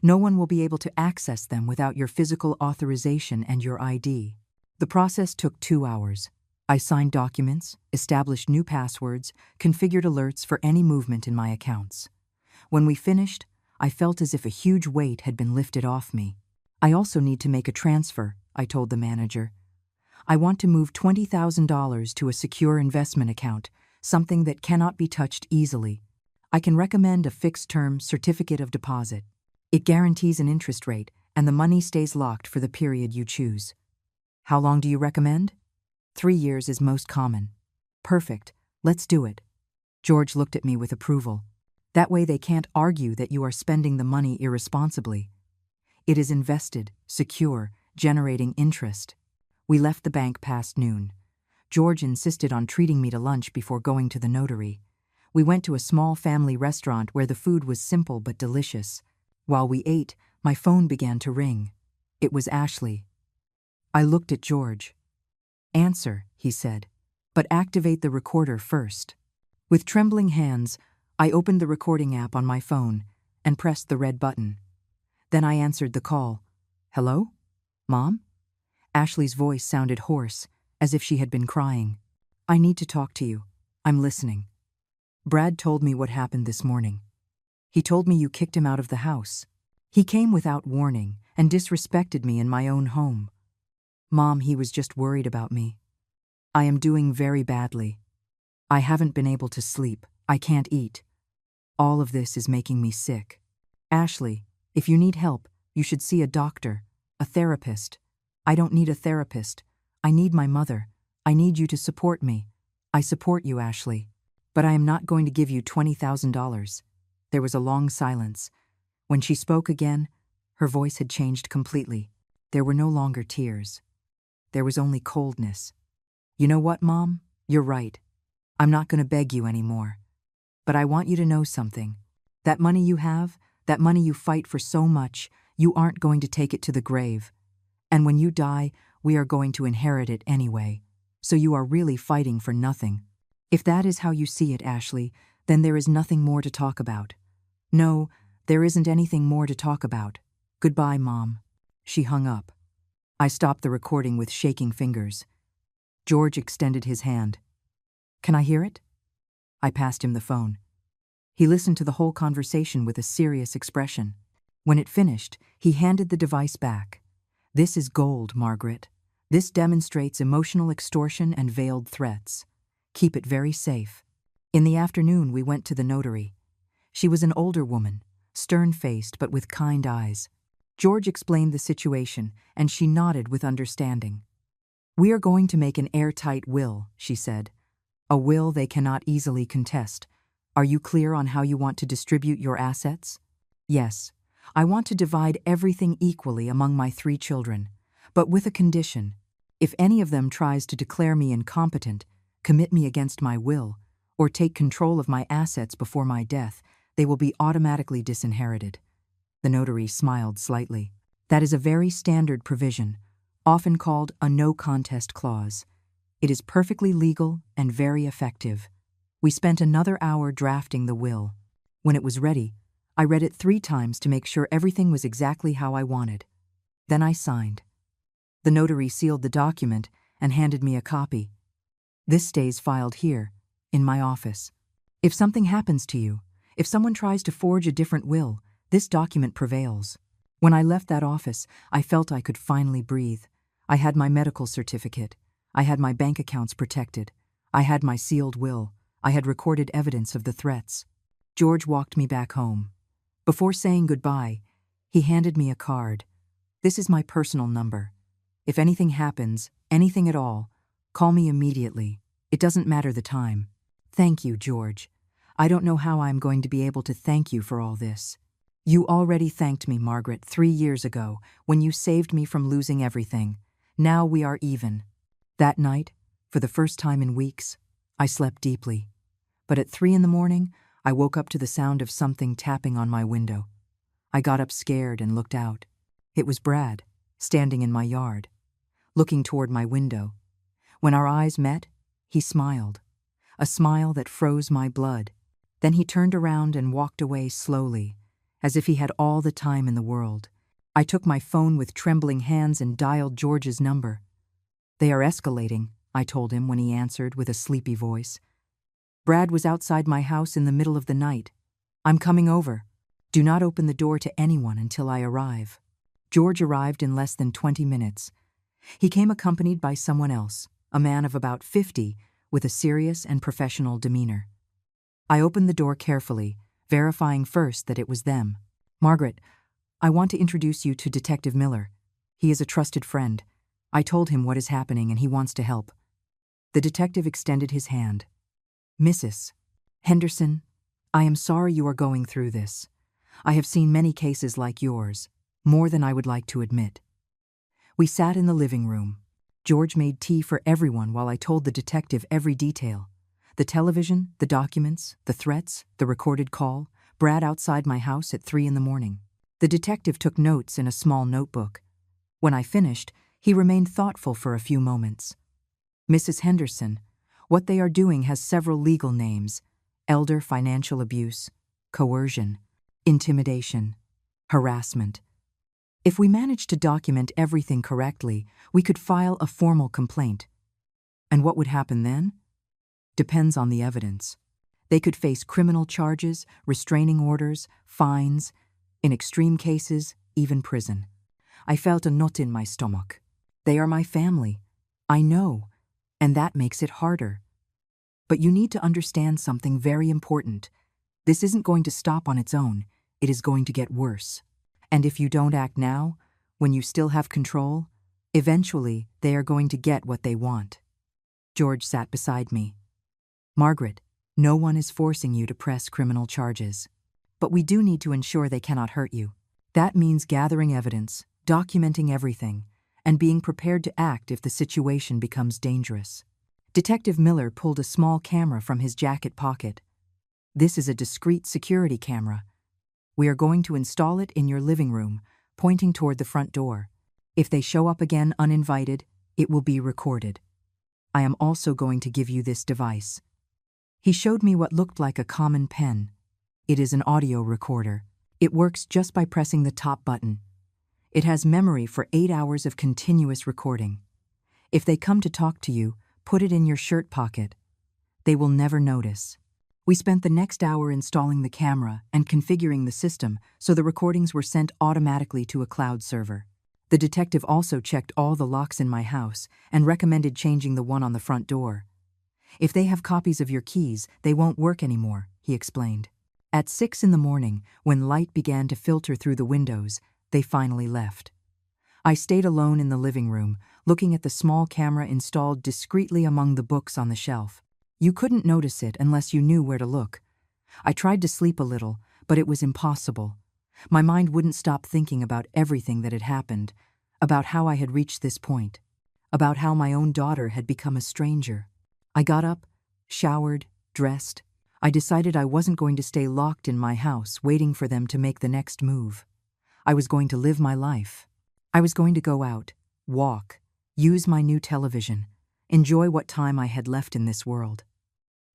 No one will be able to access them without your physical authorization and your ID. The process took 2 hours. I signed documents, established new passwords, configured alerts for any movement in my accounts. When we finished, I felt as if a huge weight had been lifted off me. I also need to make a transfer, I told the manager. I want to move $20,000 to a secure investment account, something that cannot be touched easily. I can recommend a fixed-term certificate of deposit. It guarantees an interest rate, and the money stays locked for the period you choose. How long do you recommend? 3 years is most common. Perfect. Let's do it. George looked at me with approval. That way they can't argue that you are spending the money irresponsibly. It is invested, secure, generating interest. We left the bank past noon. George insisted on treating me to lunch before going to the notary. We went to a small family restaurant where the food was simple but delicious. While we ate, my phone began to ring. It was Ashley. I looked at George. "Answer," he said, "but activate the recorder first." With trembling hands, I opened the recording app on my phone and pressed the red button. Then I answered the call. "Hello? Mom?" Ashley's voice sounded hoarse, as if she had been crying. "I need to talk to you. I'm listening. Brad told me what happened this morning. He told me you kicked him out of the house. He came without warning and disrespected me in my own home. Mom, he was just worried about me. I am doing very badly. I haven't been able to sleep. I can't eat. All of this is making me sick. Ashley, if you need help, you should see a doctor, a therapist. I don't need a therapist. I need my mother. I need you to support me. I support you, Ashley. But I am not going to give you $20,000. There was a long silence. When she spoke again, her voice had changed completely. There were no longer tears. There was only coldness. "You know what, Mom? You're right. I'm not going to beg you anymore. But I want you to know something. That money you have, that money you fight for so much, you aren't going to take it to the grave. And when you die, we are going to inherit it anyway. So you are really fighting for nothing. If that is how you see it, Ashley, then there is nothing more to talk about. No, there isn't anything more to talk about. Goodbye, Mom." She hung up. I stopped the recording with shaking fingers. George extended his hand. "Can I hear it?" I passed him the phone. He listened to the whole conversation with a serious expression. When it finished, he handed the device back. "This is gold, Margaret. This demonstrates emotional extortion and veiled threats. Keep it very safe." In the afternoon, we went to the notary. She was an older woman, stern-faced but with kind eyes. George explained the situation, and she nodded with understanding. "We are going to make an airtight will," she said. "A will they cannot easily contest. Are you clear on how you want to distribute your assets?" "Yes. I want to divide everything equally among my 3 children, but with a condition. If any of them tries to declare me incompetent, commit me against my will, or take control of my assets before my death, they will be automatically disinherited." The notary smiled slightly. "That is a very standard provision, often called a no-contest clause. It is perfectly legal and very effective." We spent another hour drafting the will. When it was ready, I read it 3 times to make sure everything was exactly how I wanted. Then I signed. The notary sealed the document and handed me a copy. "This stays filed here, in my office. If something happens to you, if someone tries to forge a different will, this document prevails." When I left that office, I felt I could finally breathe. I had my medical certificate. I had my bank accounts protected. I had my sealed will. I had recorded evidence of the threats. George walked me back home. Before saying goodbye, he handed me a card. "This is my personal number. If anything happens, anything at all, call me immediately. It doesn't matter the time. Thank you, George. I don't know how I'm going to be able to thank you for all this. You already thanked me, Margaret, 3 years ago, when you saved me from losing everything. Now we are even." That night, for the first time in weeks, I slept deeply. But at 3 in the morning, I woke up to the sound of something tapping on my window. I got up scared and looked out. It was Brad, standing in my yard, looking toward my window. When our eyes met, he smiled, a smile that froze my blood. Then he turned around and walked away slowly, as if he had all the time in the world. I took my phone with trembling hands and dialed George's number. "They are escalating," I told him when he answered with a sleepy voice. "Brad was outside my house in the middle of the night. I'm coming over. Do not open the door to anyone until I arrive." George arrived in less than 20 minutes. He came accompanied by someone else, a man of about 50, with a serious and professional demeanor. I opened the door carefully, verifying first that it was them. "Margaret, I want to introduce you to Detective Miller. He is a trusted friend. I told him what is happening and he wants to help." The detective extended his hand. "Mrs. Henderson, I am sorry you are going through this. I have seen many cases like yours, more than I would like to admit." We sat in the living room. George made tea for everyone while I told the detective every detail. The television, the documents, the threats, the recorded call, Brad outside my house at 3 in the morning. The detective took notes in a small notebook. When I finished, he remained thoughtful for a few moments. Mrs. Henderson, what they are doing has several legal names: elder financial abuse, coercion, intimidation, harassment. If we managed to document everything correctly, we could file a formal complaint. And what would happen then? Depends on the evidence. They could face criminal charges, restraining orders, fines, in extreme cases, even prison. I felt a knot in my stomach. They are my family. I know, and that makes it harder. But you need to understand something very important. This isn't going to stop on its own. It is going to get worse. And if you don't act now, when you still have control, eventually they are going to get what they want. George sat beside me. Margaret, no one is forcing you to press criminal charges. But we do need to ensure they cannot hurt you. That means gathering evidence, documenting everything, and being prepared to act if the situation becomes dangerous. Detective Miller pulled a small camera from his jacket pocket. This is a discreet security camera. We are going to install it in your living room, pointing toward the front door. If they show up again uninvited, it will be recorded. I am also going to give you this device. He showed me what looked like a common pen. It is an audio recorder. It works just by pressing the top button. It has memory for 8 hours of continuous recording. If they come to talk to you, put it in your shirt pocket. They will never notice. We spent the next hour installing the camera and configuring the system so the recordings were sent automatically to a cloud server. The detective also checked all the locks in my house and recommended changing the one on the front door. If they have copies of your keys, they won't work anymore, he explained. At 6 in the morning, when light began to filter through the windows, they finally left. I stayed alone in the living room, looking at the small camera installed discreetly among the books on the shelf. You couldn't notice it unless you knew where to look. I tried to sleep a little, but it was impossible. My mind wouldn't stop thinking about everything that had happened, about how I had reached this point, about how my own daughter had become a stranger. I got up, showered, dressed. I decided I wasn't going to stay locked in my house waiting for them to make the next move. I was going to live my life. I was going to go out, walk, use my new television, enjoy what time I had left in this world.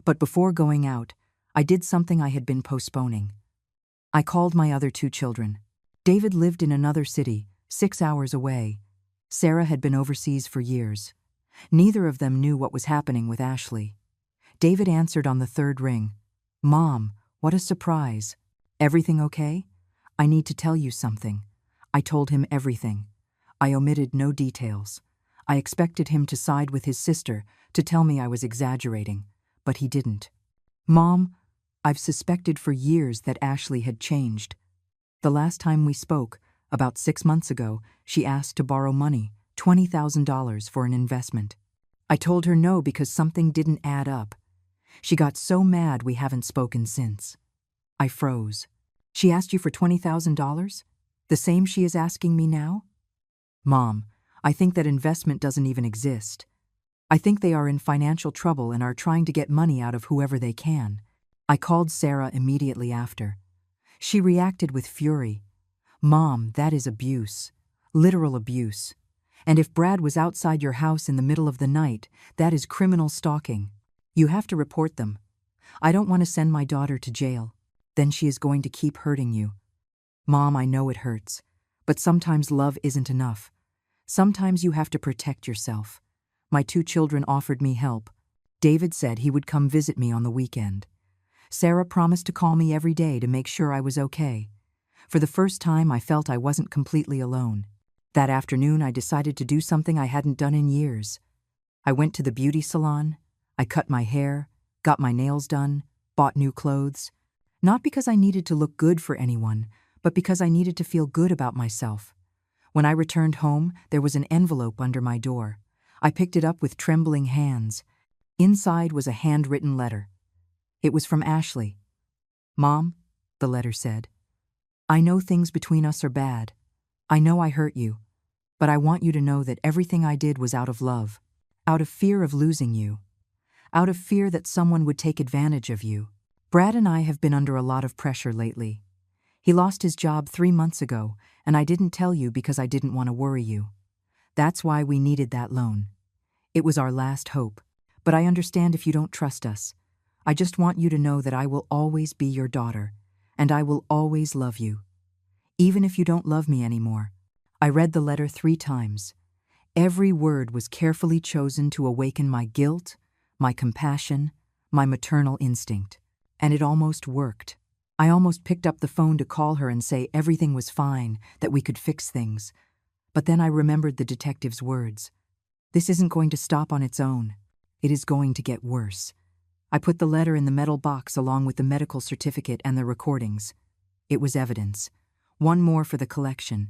But before going out, I did something I had been postponing. I called my other 2 children. David lived in another city, 6 hours away. Sarah had been overseas for years. Neither of them knew what was happening with Ashley. David answered on the 3rd ring. "Mom, what a surprise. Everything okay? I need to tell you something." I told him everything. I omitted no details. I expected him to side with his sister, to tell me I was exaggerating, but he didn't. "Mom, I've suspected for years that Ashley had changed. The last time we spoke, about 6 months ago, she asked to borrow money, $20,000 for an investment. I told her no because something didn't add up. She got so mad we haven't spoken since." I froze. "She asked you for $20,000? The same she is asking me now?" "Mom, I think that investment doesn't even exist. I think they are in financial trouble and are trying to get money out of whoever they can." I called Sarah immediately after. She reacted with fury. "Mom, that is abuse. Literal abuse. And if Brad was outside your house in the middle of the night, that is criminal stalking. You have to report them. I don't want to send my daughter to jail. Then she is going to keep hurting you. Mom, I know it hurts, but sometimes love isn't enough. Sometimes you have to protect yourself. My 2 children offered me help. David said he would come visit me on the weekend. Sarah promised to call me every day to make sure I was okay. For the first time, I felt I wasn't completely alone. That afternoon, I decided to do something I hadn't done in years. I went to the beauty salon. I cut my hair, got my nails done, bought new clothes. Not because I needed to look good for anyone, but because I needed to feel good about myself. When I returned home, there was an envelope under my door. I picked it up with trembling hands. Inside was a handwritten letter. It was from Ashley. "Mom," the letter said, "I know things between us are bad. I know I hurt you. But I want you to know that everything I did was out of love, out of fear of losing you, out of fear that someone would take advantage of you. Brad and I have been under a lot of pressure lately. He lost his job 3 months ago, and I didn't tell you because I didn't want to worry you. That's why we needed that loan. It was our last hope. But I understand if you don't trust us. I just want you to know that I will always be your daughter, and I will always love you. Even if you don't love me anymore. I read the letter 3 times. Every word was carefully chosen to awaken my guilt, my compassion, my maternal instinct. And it almost worked. I almost picked up the phone to call her and say everything was fine, that we could fix things. But then I remembered the detective's words. This isn't going to stop on its own. It is going to get worse. I put the letter in the metal box along with the medical certificate and the recordings. It was evidence. One more for the collection.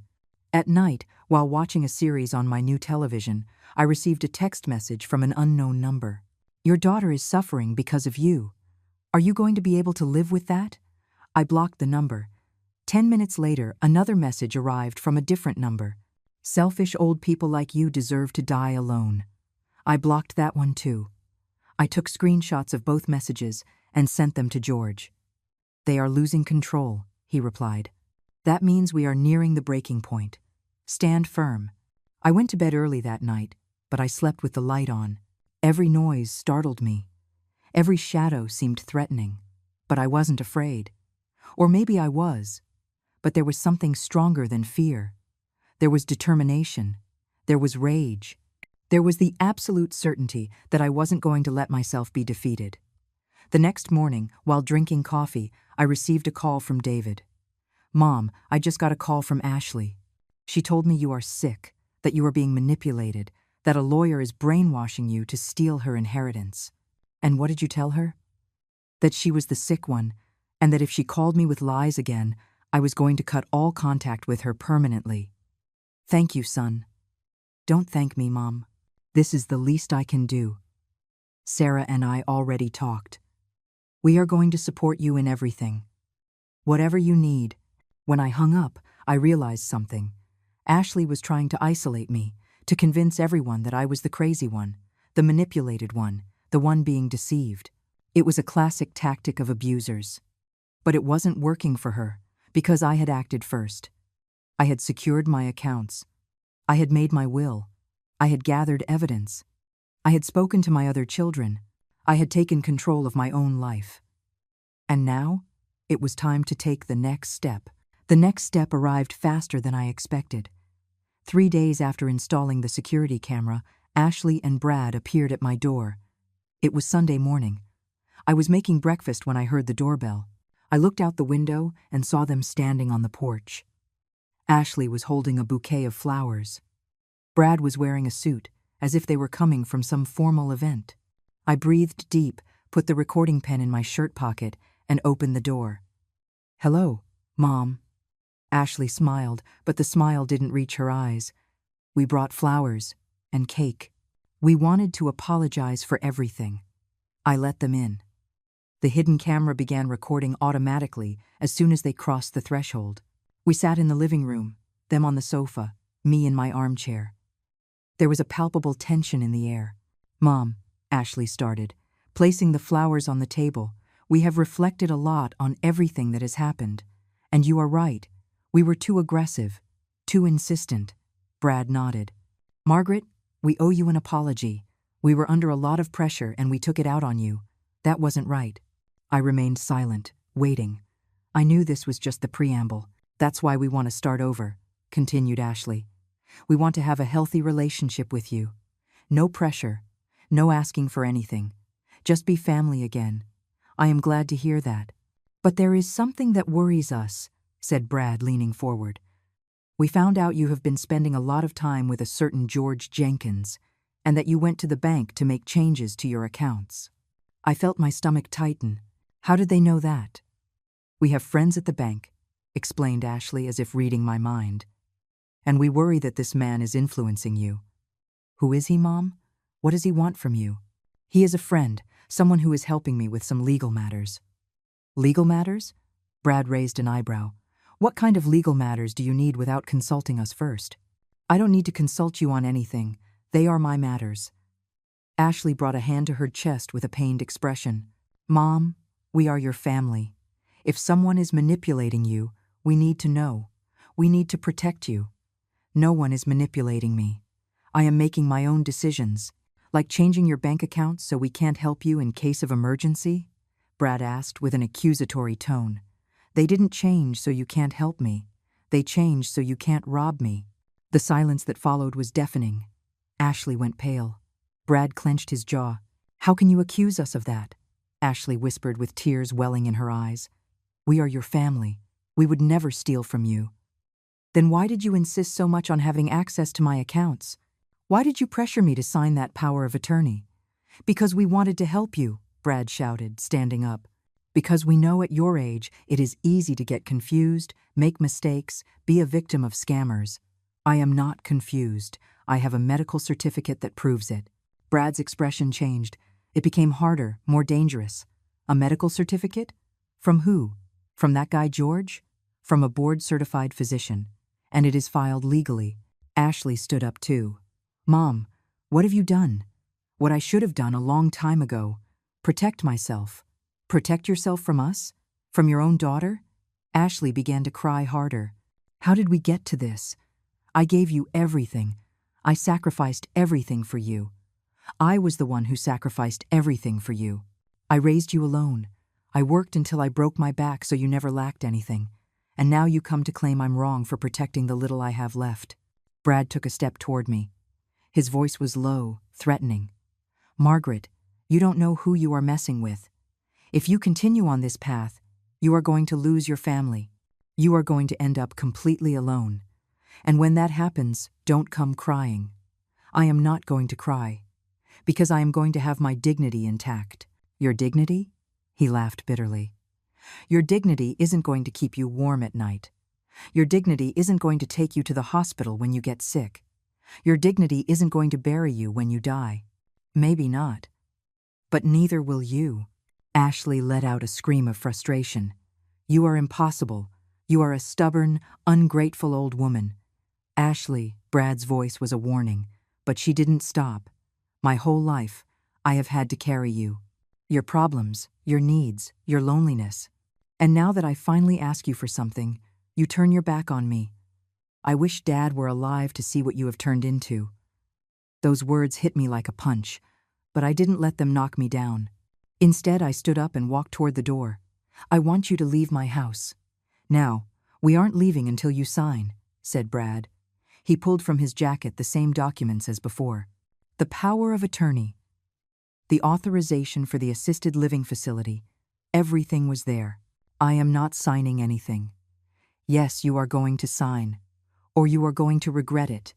At night, while watching a series on my new television, I received a text message from an unknown number. Your daughter is suffering because of you. Are you going to be able to live with that? I blocked the number. 10 minutes later, another message arrived from a different number. Selfish old people like you deserve to die alone. I blocked that one too. I took screenshots of both messages and sent them to George. They are losing control, he replied. That means we are nearing the breaking point. Stand firm. I went to bed early that night, but I slept with the light on. Every noise startled me. Every shadow seemed threatening, but I wasn't afraid. Or maybe I was, but there was something stronger than fear. There was determination. There was rage. There was the absolute certainty that I wasn't going to let myself be defeated. The next morning, while drinking coffee, I received a call from David. Mom, I just got a call from Ashley. She told me you are sick, that you are being manipulated, that a lawyer is brainwashing you to steal her inheritance. And what did you tell her? That she was the sick one, and that if she called me with lies again, I was going to cut all contact with her permanently. Thank you, son. Don't thank me, Mom. This is the least I can do. Sarah and I already talked. We are going to support you in everything. Whatever you need. When I hung up, I realized something. Ashley was trying to isolate me, to convince everyone that I was the crazy one, the manipulated one, the one being deceived. It was a classic tactic of abusers. But it wasn't working for her, because I had acted first. I had secured my accounts. I had made my will. I had gathered evidence. I had spoken to my other children. I had taken control of my own life. And now, it was time to take the next step. The next step arrived faster than I expected. 3 days after installing the security camera, Ashley and Brad appeared at my door. It was Sunday morning. I was making breakfast when I heard the doorbell. I looked out the window and saw them standing on the porch. Ashley was holding a bouquet of flowers. Brad was wearing a suit, as if they were coming from some formal event. I breathed deep, put the recording pen in my shirt pocket, and opened the door. Hello, Mom. Ashley smiled, but the smile didn't reach her eyes. We brought flowers and cake. We wanted to apologize for everything. I let them in. The hidden camera began recording automatically as soon as they crossed the threshold. We sat in the living room, them on the sofa, me in my armchair. There was a palpable tension in the air. Mom, Ashley started, placing the flowers on the table. We have reflected a lot on everything that has happened. And you are right. We were too aggressive, too insistent. Brad nodded. Margaret, we owe you an apology. We were under a lot of pressure and we took it out on you. That wasn't right. I remained silent, waiting. I knew this was just the preamble. That's why we want to start over, continued Ashley. We want to have a healthy relationship with you. No pressure, no asking for anything. Just be family again. I am glad to hear that. But there is something that worries us, said Brad, leaning forward. We found out you have been spending a lot of time with a certain George Jenkins, and that you went to the bank to make changes to your accounts. I felt my stomach tighten. How did they know that? We have friends at the bank, explained Ashley as if reading my mind. And we worry that this man is influencing you. Who is he, Mom? What does he want from you? He is a friend, someone who is helping me with some legal matters. Legal matters? Brad raised an eyebrow. What kind of legal matters do you need without consulting us first? I don't need to consult you on anything. They are my matters. Ashley brought a hand to her chest with a pained expression. Mom, we are your family. If someone is manipulating you, We need to know. We need to protect you. No one is manipulating me. I am making my own decisions. Like changing your bank account so we can't help you in case of emergency? Brad asked with an accusatory tone. They didn't change so you can't help me. They changed so you can't rob me. The silence that followed was deafening. Ashley went pale. Brad clenched his jaw. How can you accuse us of that? Ashley whispered with tears welling in her eyes. We are your family. We would never steal from you. Then why did you insist so much on having access to my accounts? Why did you pressure me to sign that power of attorney? Because we wanted to help you, Brad shouted, standing up. Because we know at your age it is easy to get confused, make mistakes, be a victim of scammers. I am not confused. I have a medical certificate that proves it. Brad's expression changed. It became harder, more dangerous. A medical certificate? From who? From that guy George? From a board-certified physician. And it is filed legally. Ashley stood up too. Mom, what have you done? What I should have done a long time ago. Protect myself. Protect yourself from us? From your own daughter? Ashley began to cry harder. How did we get to this? I gave you everything. I sacrificed everything for you. I was the one who sacrificed everything for you. I raised you alone. I worked until I broke my back so you never lacked anything. And now you come to claim I'm wrong for protecting the little I have left. Brad took a step toward me. His voice was low, threatening. Margaret, you don't know who you are messing with. If you continue on this path, you are going to lose your family. You are going to end up completely alone. And when that happens, don't come crying. I am not going to cry, because I am going to have my dignity intact. Your dignity? He laughed bitterly. Your dignity isn't going to keep you warm at night. Your dignity isn't going to take you to the hospital when you get sick. Your dignity isn't going to bury you when you die. Maybe not. But neither will you. Ashley let out a scream of frustration. You are impossible. You are a stubborn, ungrateful old woman. Ashley, Brad's voice was a warning, but she didn't stop. My whole life, I have had to carry you. Your problems, your needs, your loneliness. And now that I finally ask you for something, you turn your back on me. I wish Dad were alive to see what you have turned into. Those words hit me like a punch, but I didn't let them knock me down. Instead, I stood up and walked toward the door. I want you to leave my house. Now, we aren't leaving until you sign, said Brad. He pulled from his jacket the same documents as before. The power of attorney. The authorization for the assisted living facility. Everything was there. I am not signing anything. Yes, you are going to sign. Or you are going to regret it.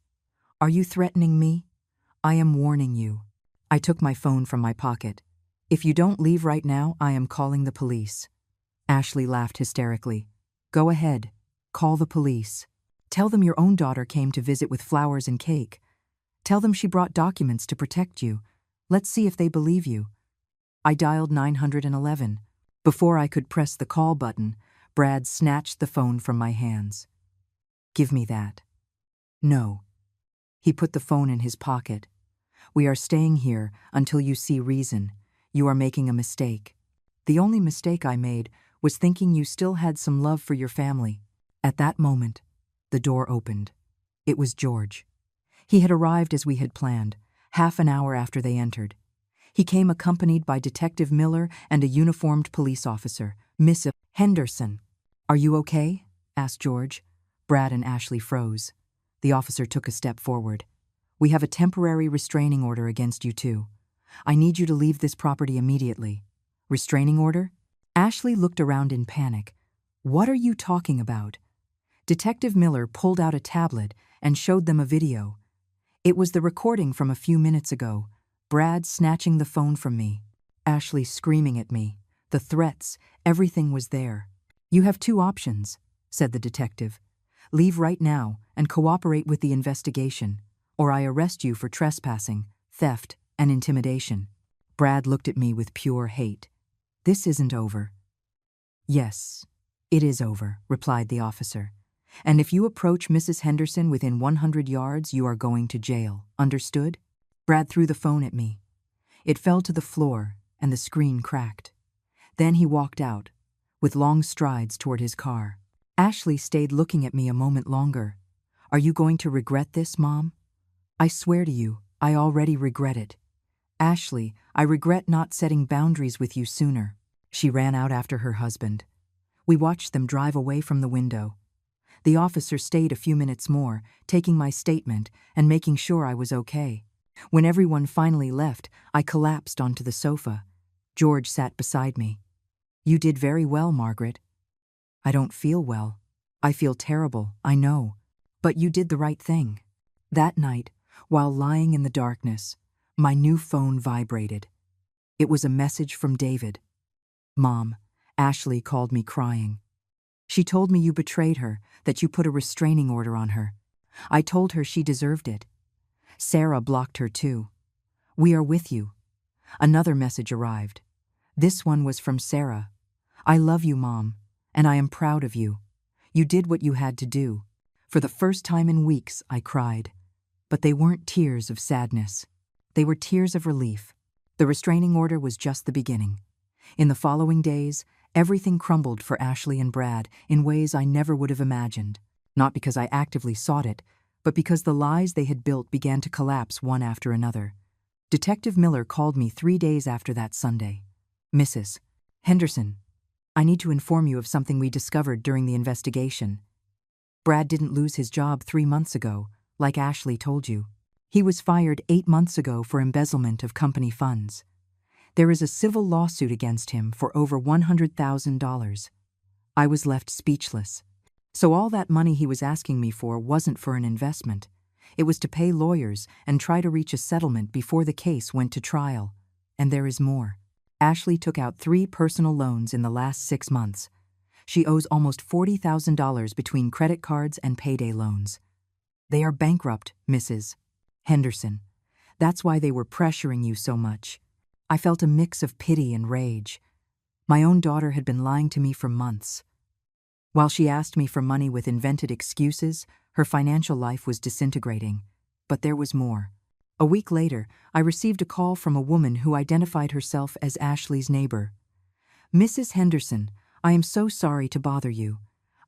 Are you threatening me? I am warning you. I took my phone from my pocket. If you don't leave right now, I am calling the police. Ashley laughed hysterically. Go ahead. Call the police. Tell them your own daughter came to visit with flowers and cake. Tell them she brought documents to protect you. Let's see if they believe you. I dialed 911. Before I could press the call button, Brad snatched the phone from my hands. Give me that. No. He put the phone in his pocket. We are staying here until you see reason. You are making a mistake. The only mistake I made was thinking you still had some love for your family. At that moment, the door opened. It was George. He had arrived as we had planned, half an hour after they entered. He came accompanied by Detective Miller and a uniformed police officer, Miss Henderson. Are you okay? Asked George. Brad and Ashley froze. The officer took a step forward. We have a temporary restraining order against you two. I need you to leave this property immediately. Restraining order? Ashley looked around in panic. What are you talking about? Detective Miller pulled out a tablet and showed them a video. It was the recording from a few minutes ago. Brad snatching the phone from me. Ashley screaming at me. The threats, everything was there. You have two options, said the detective. Leave right now and cooperate with the investigation, or I arrest you for trespassing, theft, and intimidation. Brad looked at me with pure hate. This isn't over. Yes, it is over, replied the officer. And if you approach Mrs. Henderson within 100 yards, you are going to jail. Understood? Brad threw the phone at me. It fell to the floor, and the screen cracked. Then he walked out, with long strides toward his car. Ashley stayed looking at me a moment longer. Are you going to regret this, Mom? I swear to you, I already regret it. Ashley, I regret not setting boundaries with you sooner. She ran out after her husband. We watched them drive away from the window. The officer stayed a few minutes more, taking my statement and making sure I was okay. When everyone finally left, I collapsed onto the sofa. George sat beside me. You did very well, Margaret. I don't feel well. I feel terrible, I know. But you did the right thing. That night, while lying in the darkness, my new phone vibrated. It was a message from David. Mom, Ashley called me crying. She told me you betrayed her, that you put a restraining order on her. I told her she deserved it. Sarah blocked her too. We are with you. Another message arrived. This one was from Sarah. I love you, Mom, and I am proud of you. You did what you had to do. For the first time in weeks, I cried. But they weren't tears of sadness. They were tears of relief. The restraining order was just the beginning. In the following days, everything crumbled for Ashley and Brad in ways I never would have imagined. Not because I actively sought it, but because the lies they had built began to collapse one after another. Detective Miller called me 3 days after that Sunday. Mrs. Henderson, I need to inform you of something we discovered during the investigation. Brad didn't lose his job 3 months ago, like Ashley told you. He was fired 8 months ago for embezzlement of company funds. There is a civil lawsuit against him for over $100,000. I was left speechless. So all that money he was asking me for wasn't for an investment. It was to pay lawyers and try to reach a settlement before the case went to trial. And there is more. Ashley took out 3 personal loans in the last 6 months. She owes almost $40,000 between credit cards and payday loans. They are bankrupt, Mrs. Henderson. That's why they were pressuring you so much. I felt a mix of pity and rage. My own daughter had been lying to me for months. While she asked me for money with invented excuses, her financial life was disintegrating. But there was more. A week later, I received a call from a woman who identified herself as Ashley's neighbor. Mrs. Henderson, I am so sorry to bother you.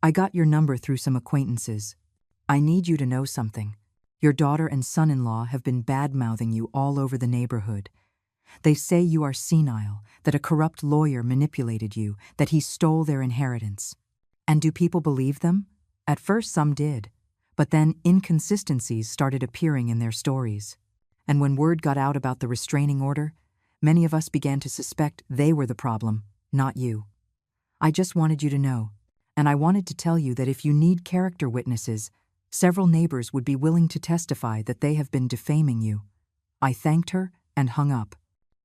I got your number through some acquaintances. I need you to know something. Your daughter and son-in-law have been bad-mouthing you all over the neighborhood. They say you are senile, that a corrupt lawyer manipulated you, that he stole their inheritance. And do people believe them? At first some did, but then inconsistencies started appearing in their stories. And when word got out about the restraining order, many of us began to suspect they were the problem, not you. I just wanted you to know, and I wanted to tell you that if you need character witnesses, several neighbors would be willing to testify that they have been defaming you. I thanked her and hung up.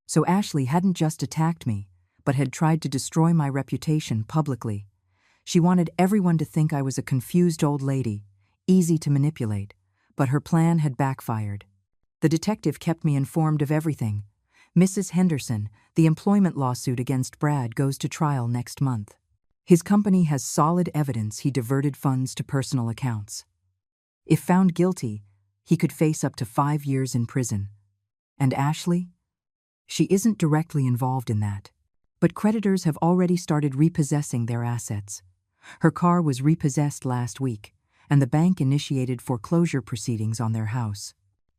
So Ashley hadn't just attacked me, but had tried to destroy my reputation publicly. She wanted everyone to think I was a confused old lady, easy to manipulate, but her plan had backfired. The detective kept me informed of everything. Mrs. Henderson, the employment lawsuit against Brad goes to trial next month. His company has solid evidence he diverted funds to personal accounts. If found guilty, he could face up to 5 years in prison. And Ashley? She isn't directly involved in that, but creditors have already started repossessing their assets. Her car was repossessed last week, and the bank initiated foreclosure proceedings on their house.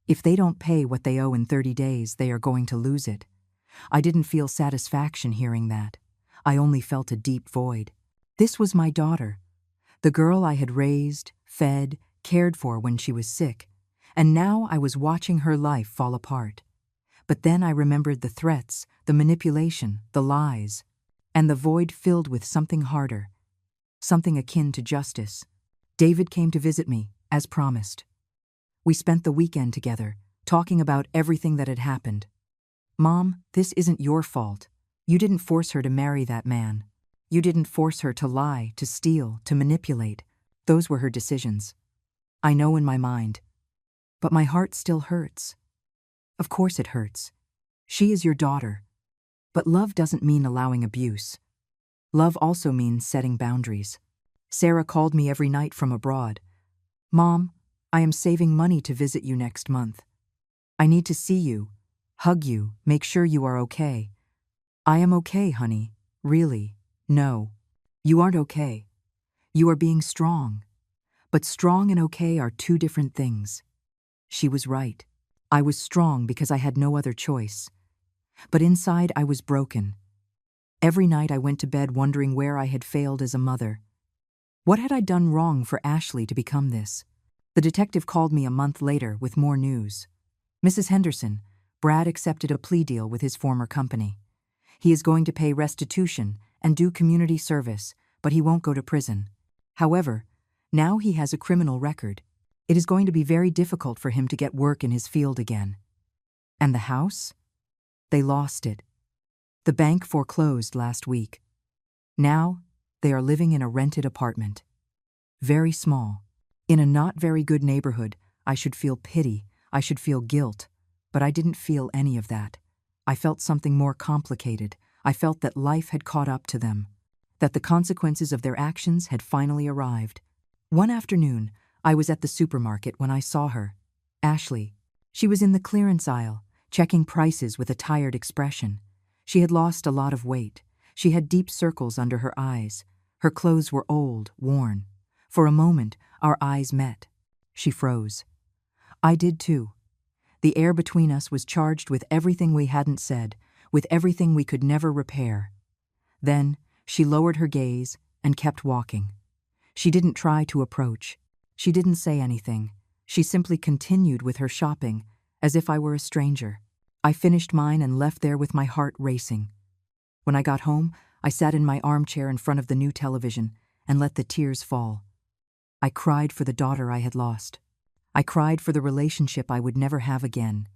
If they don't pay what they owe in 30 days, they are going to lose it. I didn't feel satisfaction hearing that. I only felt a deep void. This was my daughter, the girl I had raised, fed, cared for when she was sick, and now I was watching her life fall apart. But then I remembered the threats, the manipulation, the lies, and the void filled with something harder, something akin to justice. David came to visit me, as promised. We spent the weekend together, talking about everything that had happened. Mom, this isn't your fault. You didn't force her to marry that man. You didn't force her to lie, to steal, to manipulate. Those were her decisions. I know in my mind. But my heart still hurts. Of course it hurts. She is your daughter. But love doesn't mean allowing abuse. Love also means setting boundaries. Sarah called me every night from abroad. Mom, I am saving money to visit you next month. I need to see you, hug you, make sure you are okay. I am okay, honey. Really. No. You aren't okay. You are being strong. But strong and okay are two different things. She was right. I was strong because I had no other choice. But inside I was broken. Every night I went to bed wondering where I had failed as a mother. What had I done wrong for Ashley to become this? The detective called me a month later with more news. Mrs. Henderson, Brad accepted a plea deal with his former company. He is going to pay restitution and do community service, but he won't go to prison. However, now he has a criminal record. It is going to be very difficult for him to get work in his field again. And the house? They lost it. The bank foreclosed last week. Now, they are living in a rented apartment. Very small. In a not very good neighborhood. I should feel pity, I should feel guilt, but I didn't feel any of that. I felt something more complicated. I felt that life had caught up to them, that the consequences of their actions had finally arrived. One afternoon, I was at the supermarket when I saw her. Ashley. She was in the clearance aisle, checking prices with a tired expression. She had lost a lot of weight. She had deep circles under her eyes. Her clothes were old, worn. For a moment, our eyes met. She froze. I did too. The air between us was charged with everything we hadn't said, with everything we could never repair. Then, she lowered her gaze and kept walking. She didn't try to approach. She didn't say anything. She simply continued with her shopping, as if I were a stranger. I finished mine and left there with my heart racing. When I got home, I sat in my armchair in front of the new television and let the tears fall. I cried for the daughter I had lost. I cried for the relationship I would never have again.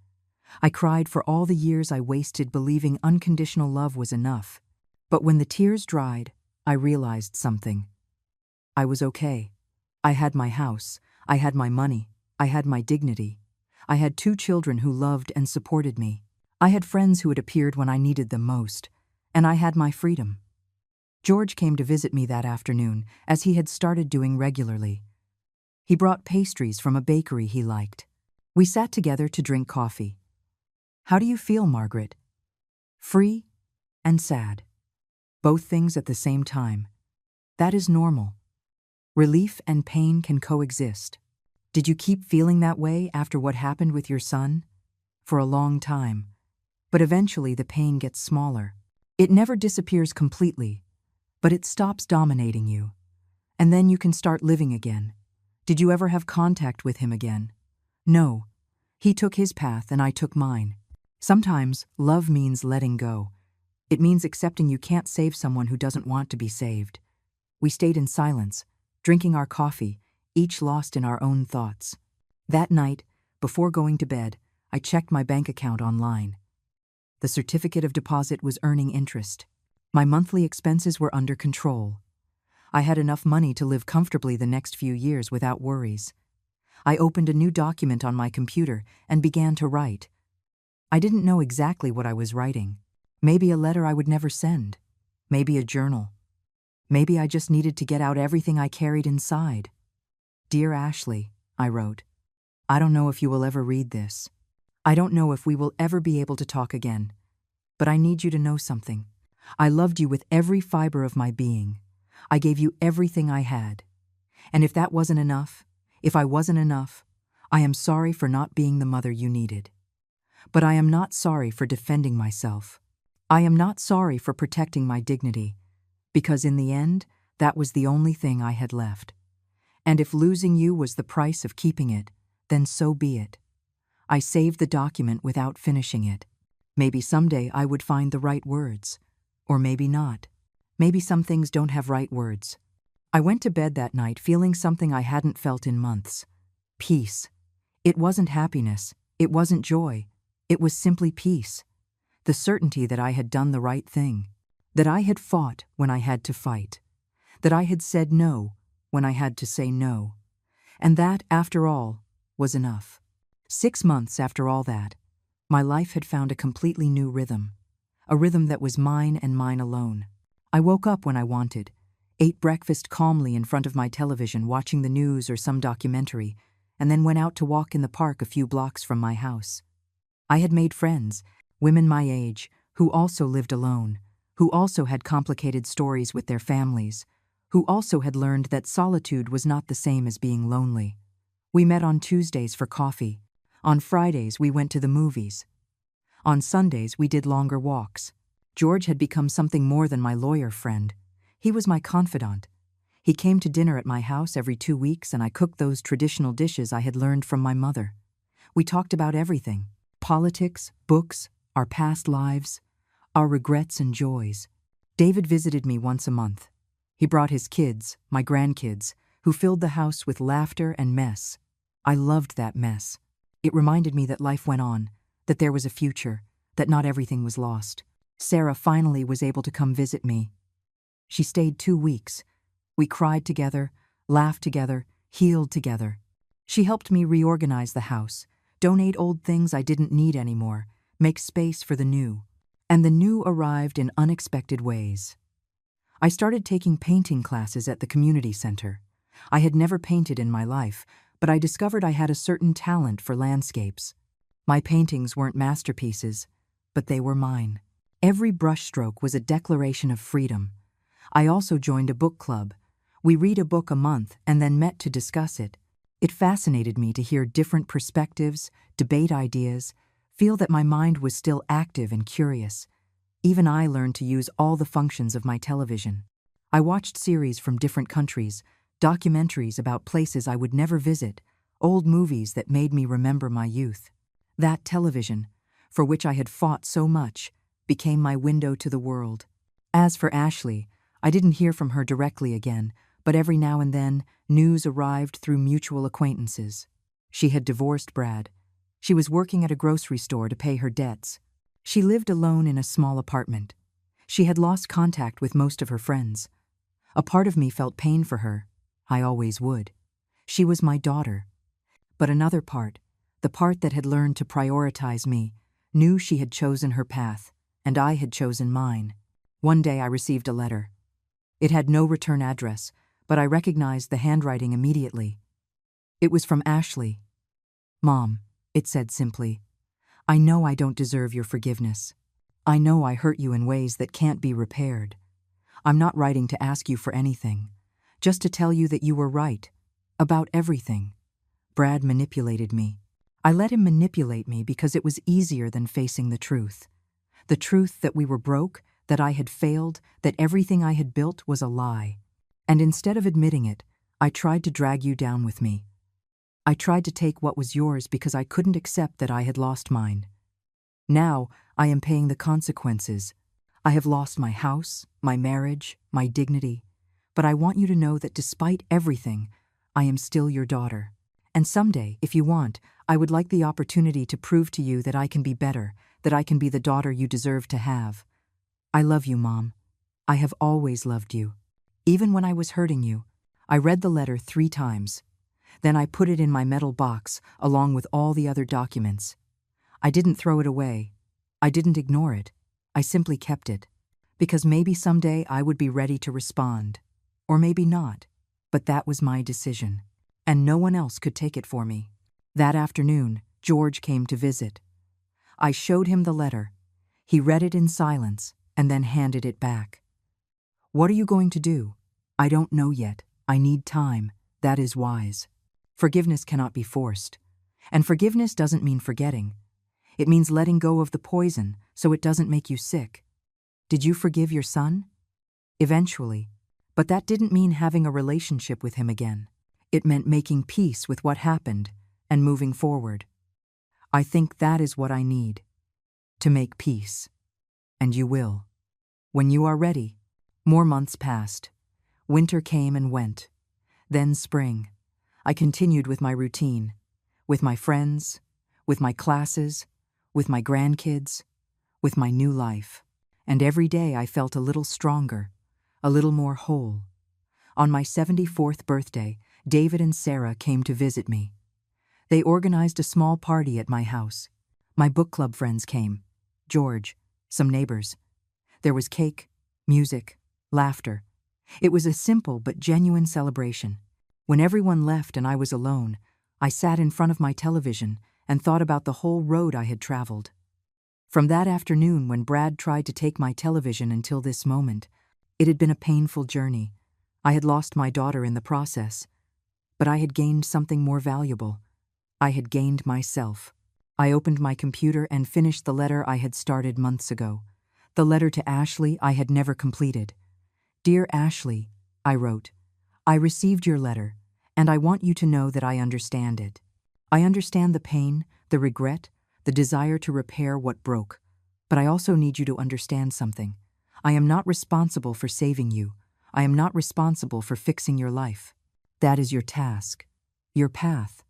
I cried for all the years I wasted believing unconditional love was enough. But when the tears dried, I realized something. I was okay. I had my house. I had my money. I had my dignity. I had 2 children who loved and supported me. I had friends who had appeared when I needed them most. And I had my freedom. George came to visit me that afternoon, as he had started doing regularly. He brought pastries from a bakery he liked. We sat together to drink coffee. How do you feel, Margaret? Free and sad. Both things at the same time. That is normal. Relief and pain can coexist. Did you keep feeling that way after what happened with your son? For a long time. But eventually the pain gets smaller. It never disappears completely, but it stops dominating you. And then you can start living again. Did you ever have contact with him again? No. He took his path and I took mine. Sometimes love means letting go. It means accepting you can't save someone who doesn't want to be saved. We stayed in silence, drinking our coffee, each lost in our own thoughts. That night, before going to bed, I checked my bank account online. The certificate of deposit was earning interest. My monthly expenses were under control. I had enough money to live comfortably the next few years without worries. I opened a new document on my computer and began to write. I didn't know exactly what I was writing. Maybe a letter I would never send. Maybe a journal. Maybe I just needed to get out everything I carried inside. Dear Ashley, I wrote, I don't know if you will ever read this. I don't know if we will ever be able to talk again. But I need you to know something. I loved you with every fiber of my being. I gave you everything I had. And if that wasn't enough, if I wasn't enough, I am sorry for not being the mother you needed. But I am not sorry for defending myself. I am not sorry for protecting my dignity, because in the end, that was the only thing I had left. And if losing you was the price of keeping it, then so be it. I saved the document without finishing it. Maybe someday I would find the right words. Or maybe not. Maybe some things don't have right words. I went to bed that night feeling something I hadn't felt in months. Peace. It wasn't happiness. It wasn't joy. It was simply peace. The certainty that I had done the right thing. That I had fought when I had to fight. That I had said no when I had to say no. And that, after all, was enough. 6 months after all that, my life had found a completely new rhythm. A rhythm that was mine and mine alone. I woke up when I wanted, ate breakfast calmly in front of my television watching the news or some documentary, and then went out to walk in the park a few blocks from my house. I had made friends, women my age, who also lived alone, who also had complicated stories with their families, who also had learned that solitude was not the same as being lonely. We met on Tuesdays for coffee. On Fridays, we went to the movies. On Sundays, we did longer walks. George had become something more than my lawyer friend. He was my confidant. He came to dinner at my house every 2 weeks, and I cooked those traditional dishes I had learned from my mother. We talked about everything: politics, books, our past lives, our regrets and joys. David visited me once a month. He brought his kids, my grandkids, who filled the house with laughter and mess. I loved that mess. It reminded me that life went on, that there was a future, that not everything was lost. Sarah finally was able to come visit me. She stayed 2 weeks. We cried together, laughed together, healed together. She helped me reorganize the house, donate old things I didn't need anymore, make space for the new. And the new arrived in unexpected ways. I started taking painting classes at the community center. I had never painted in my life, but I discovered I had a certain talent for landscapes. My paintings weren't masterpieces, but they were mine. Every brushstroke was a declaration of freedom. I also joined a book club. We read a book a month and then met to discuss it. It fascinated me to hear different perspectives, debate ideas, feel that my mind was still active and curious. Even I learned to use all the functions of my television. I watched series from different countries, documentaries about places I would never visit, old movies that made me remember my youth. That television, for which I had fought so much, became my window to the world. As for Ashley, I didn't hear from her directly again, but every now and then, news arrived through mutual acquaintances. She had divorced Brad. She was working at a grocery store to pay her debts. She lived alone in a small apartment. She had lost contact with most of her friends. A part of me felt pain for her. I always would. She was my daughter. But another part, the part that had learned to prioritize me, knew she had chosen her path, and I had chosen mine. One day I received a letter. It had no return address, but I recognized the handwriting immediately. It was from Ashley. "Mom," it said simply, "I know I don't deserve your forgiveness. I know I hurt you in ways that can't be repaired. I'm not writing to ask you for anything, just to tell you that you were right, about everything. Brad manipulated me. I let him manipulate me because it was easier than facing the truth. The truth that we were broke, that I had failed, that everything I had built was a lie. And instead of admitting it, I tried to drag you down with me. I tried to take what was yours because I couldn't accept that I had lost mine. Now I am paying the consequences. I have lost my house, my marriage, my dignity. But I want you to know that despite everything, I am still your daughter. And someday, if you want, I would like the opportunity to prove to you that I can be better, that I can be the daughter you deserve to have. I love you, Mom. I have always loved you. Even when I was hurting you." I read the letter 3 times. Then I put it in my metal box along with all the other documents. I didn't throw it away. I didn't ignore it. I simply kept it. Because maybe someday I would be ready to respond. Or maybe not. But that was my decision. And no one else could take it for me. That afternoon, George came to visit. I showed him the letter. He read it in silence and then handed it back. "What are you going to do?" "I don't know yet. I need time. That is wise. Forgiveness cannot be forced. And forgiveness doesn't mean forgetting. It means letting go of the poison so it doesn't make you sick." "Did you forgive your son?" "Eventually. But that didn't mean having a relationship with him again. It meant making peace with what happened and moving forward. I think that is what I need. To make peace. And you will. When you are ready." More months passed. Winter came and went. Then spring. I continued with my routine. With my friends. With my classes. With my grandkids. With my new life. And every day I felt a little stronger. A little more whole. On my 74th birthday, David and Sarah came to visit me. They organized a small party at my house. My book club friends came. George. Some neighbors. There was cake, music, laughter. It was a simple but genuine celebration. When everyone left and I was alone, I sat in front of my television and thought about the whole road I had traveled. From that afternoon when Brad tried to take my television until this moment, it had been a painful journey. I had lost my daughter in the process, but I had gained something more valuable. I had gained myself. I opened my computer and finished the letter I had started months ago. The letter to Ashley I had never completed. Dear Ashley, I wrote, I received your letter, and I want you to know that I understand it. I understand the pain, the regret, the desire to repair what broke. But I also need you to understand something. I am not responsible for saving you. I am not responsible for fixing your life. That is your task, your path.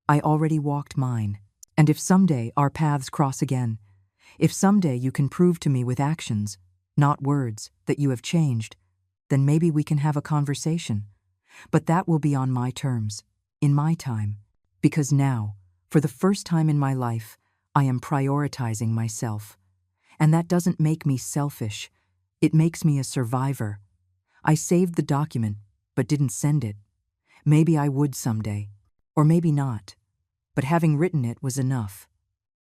I already walked mine. And if someday our paths cross again, if someday you can prove to me with actions, not words, that you have changed, then maybe we can have a conversation. But that will be on my terms, in my time, because now, for the first time in my life, I am prioritizing myself. And that doesn't make me selfish. It makes me a survivor. I saved the document, but didn't send it. Maybe I would someday, or maybe not. But having written it was enough.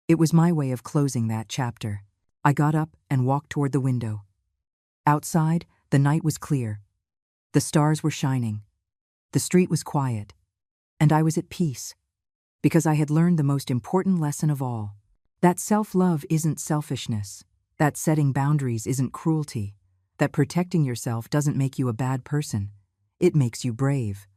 It was my way of closing that chapter. I got up and walked toward the window. Outside, the night was clear. The stars were shining. The street was quiet. And I was at peace, because I had learned the most important lesson of all. That self-love isn't selfishness. That setting boundaries isn't cruelty. That protecting yourself doesn't make you a bad person. It makes you brave.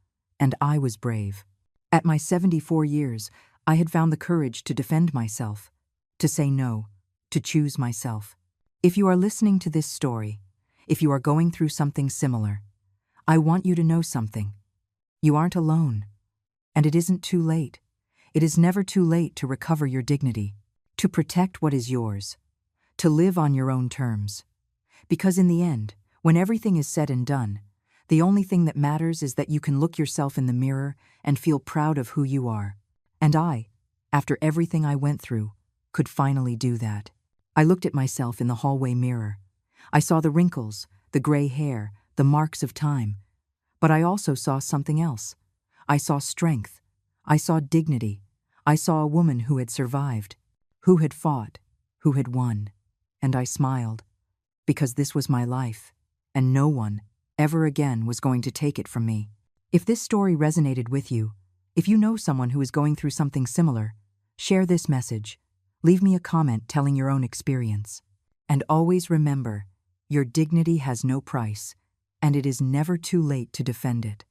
And I was brave. At my 74 years, I had found the courage to defend myself, to say no, to choose myself. If you are listening to this story, if you are going through something similar, I want you to know something. You aren't alone. And it isn't too late. It is never too late to recover your dignity, to protect what is yours, to live on your own terms. Because in the end, when everything is said and done, the only thing that matters is that you can look yourself in the mirror and feel proud of who you are. And I, after everything I went through, could finally do that. I looked at myself in the hallway mirror. I saw the wrinkles, the gray hair, the marks of time. But I also saw something else. I saw strength. I saw dignity. I saw a woman who had survived, who had fought, who had won. And I smiled, because this was my life, and no one ever again was going to take it from me. If this story resonated with you, if you know someone who is going through something similar, share this message. Leave me a comment telling your own experience. And always remember, your dignity has no price, and it is never too late to defend it.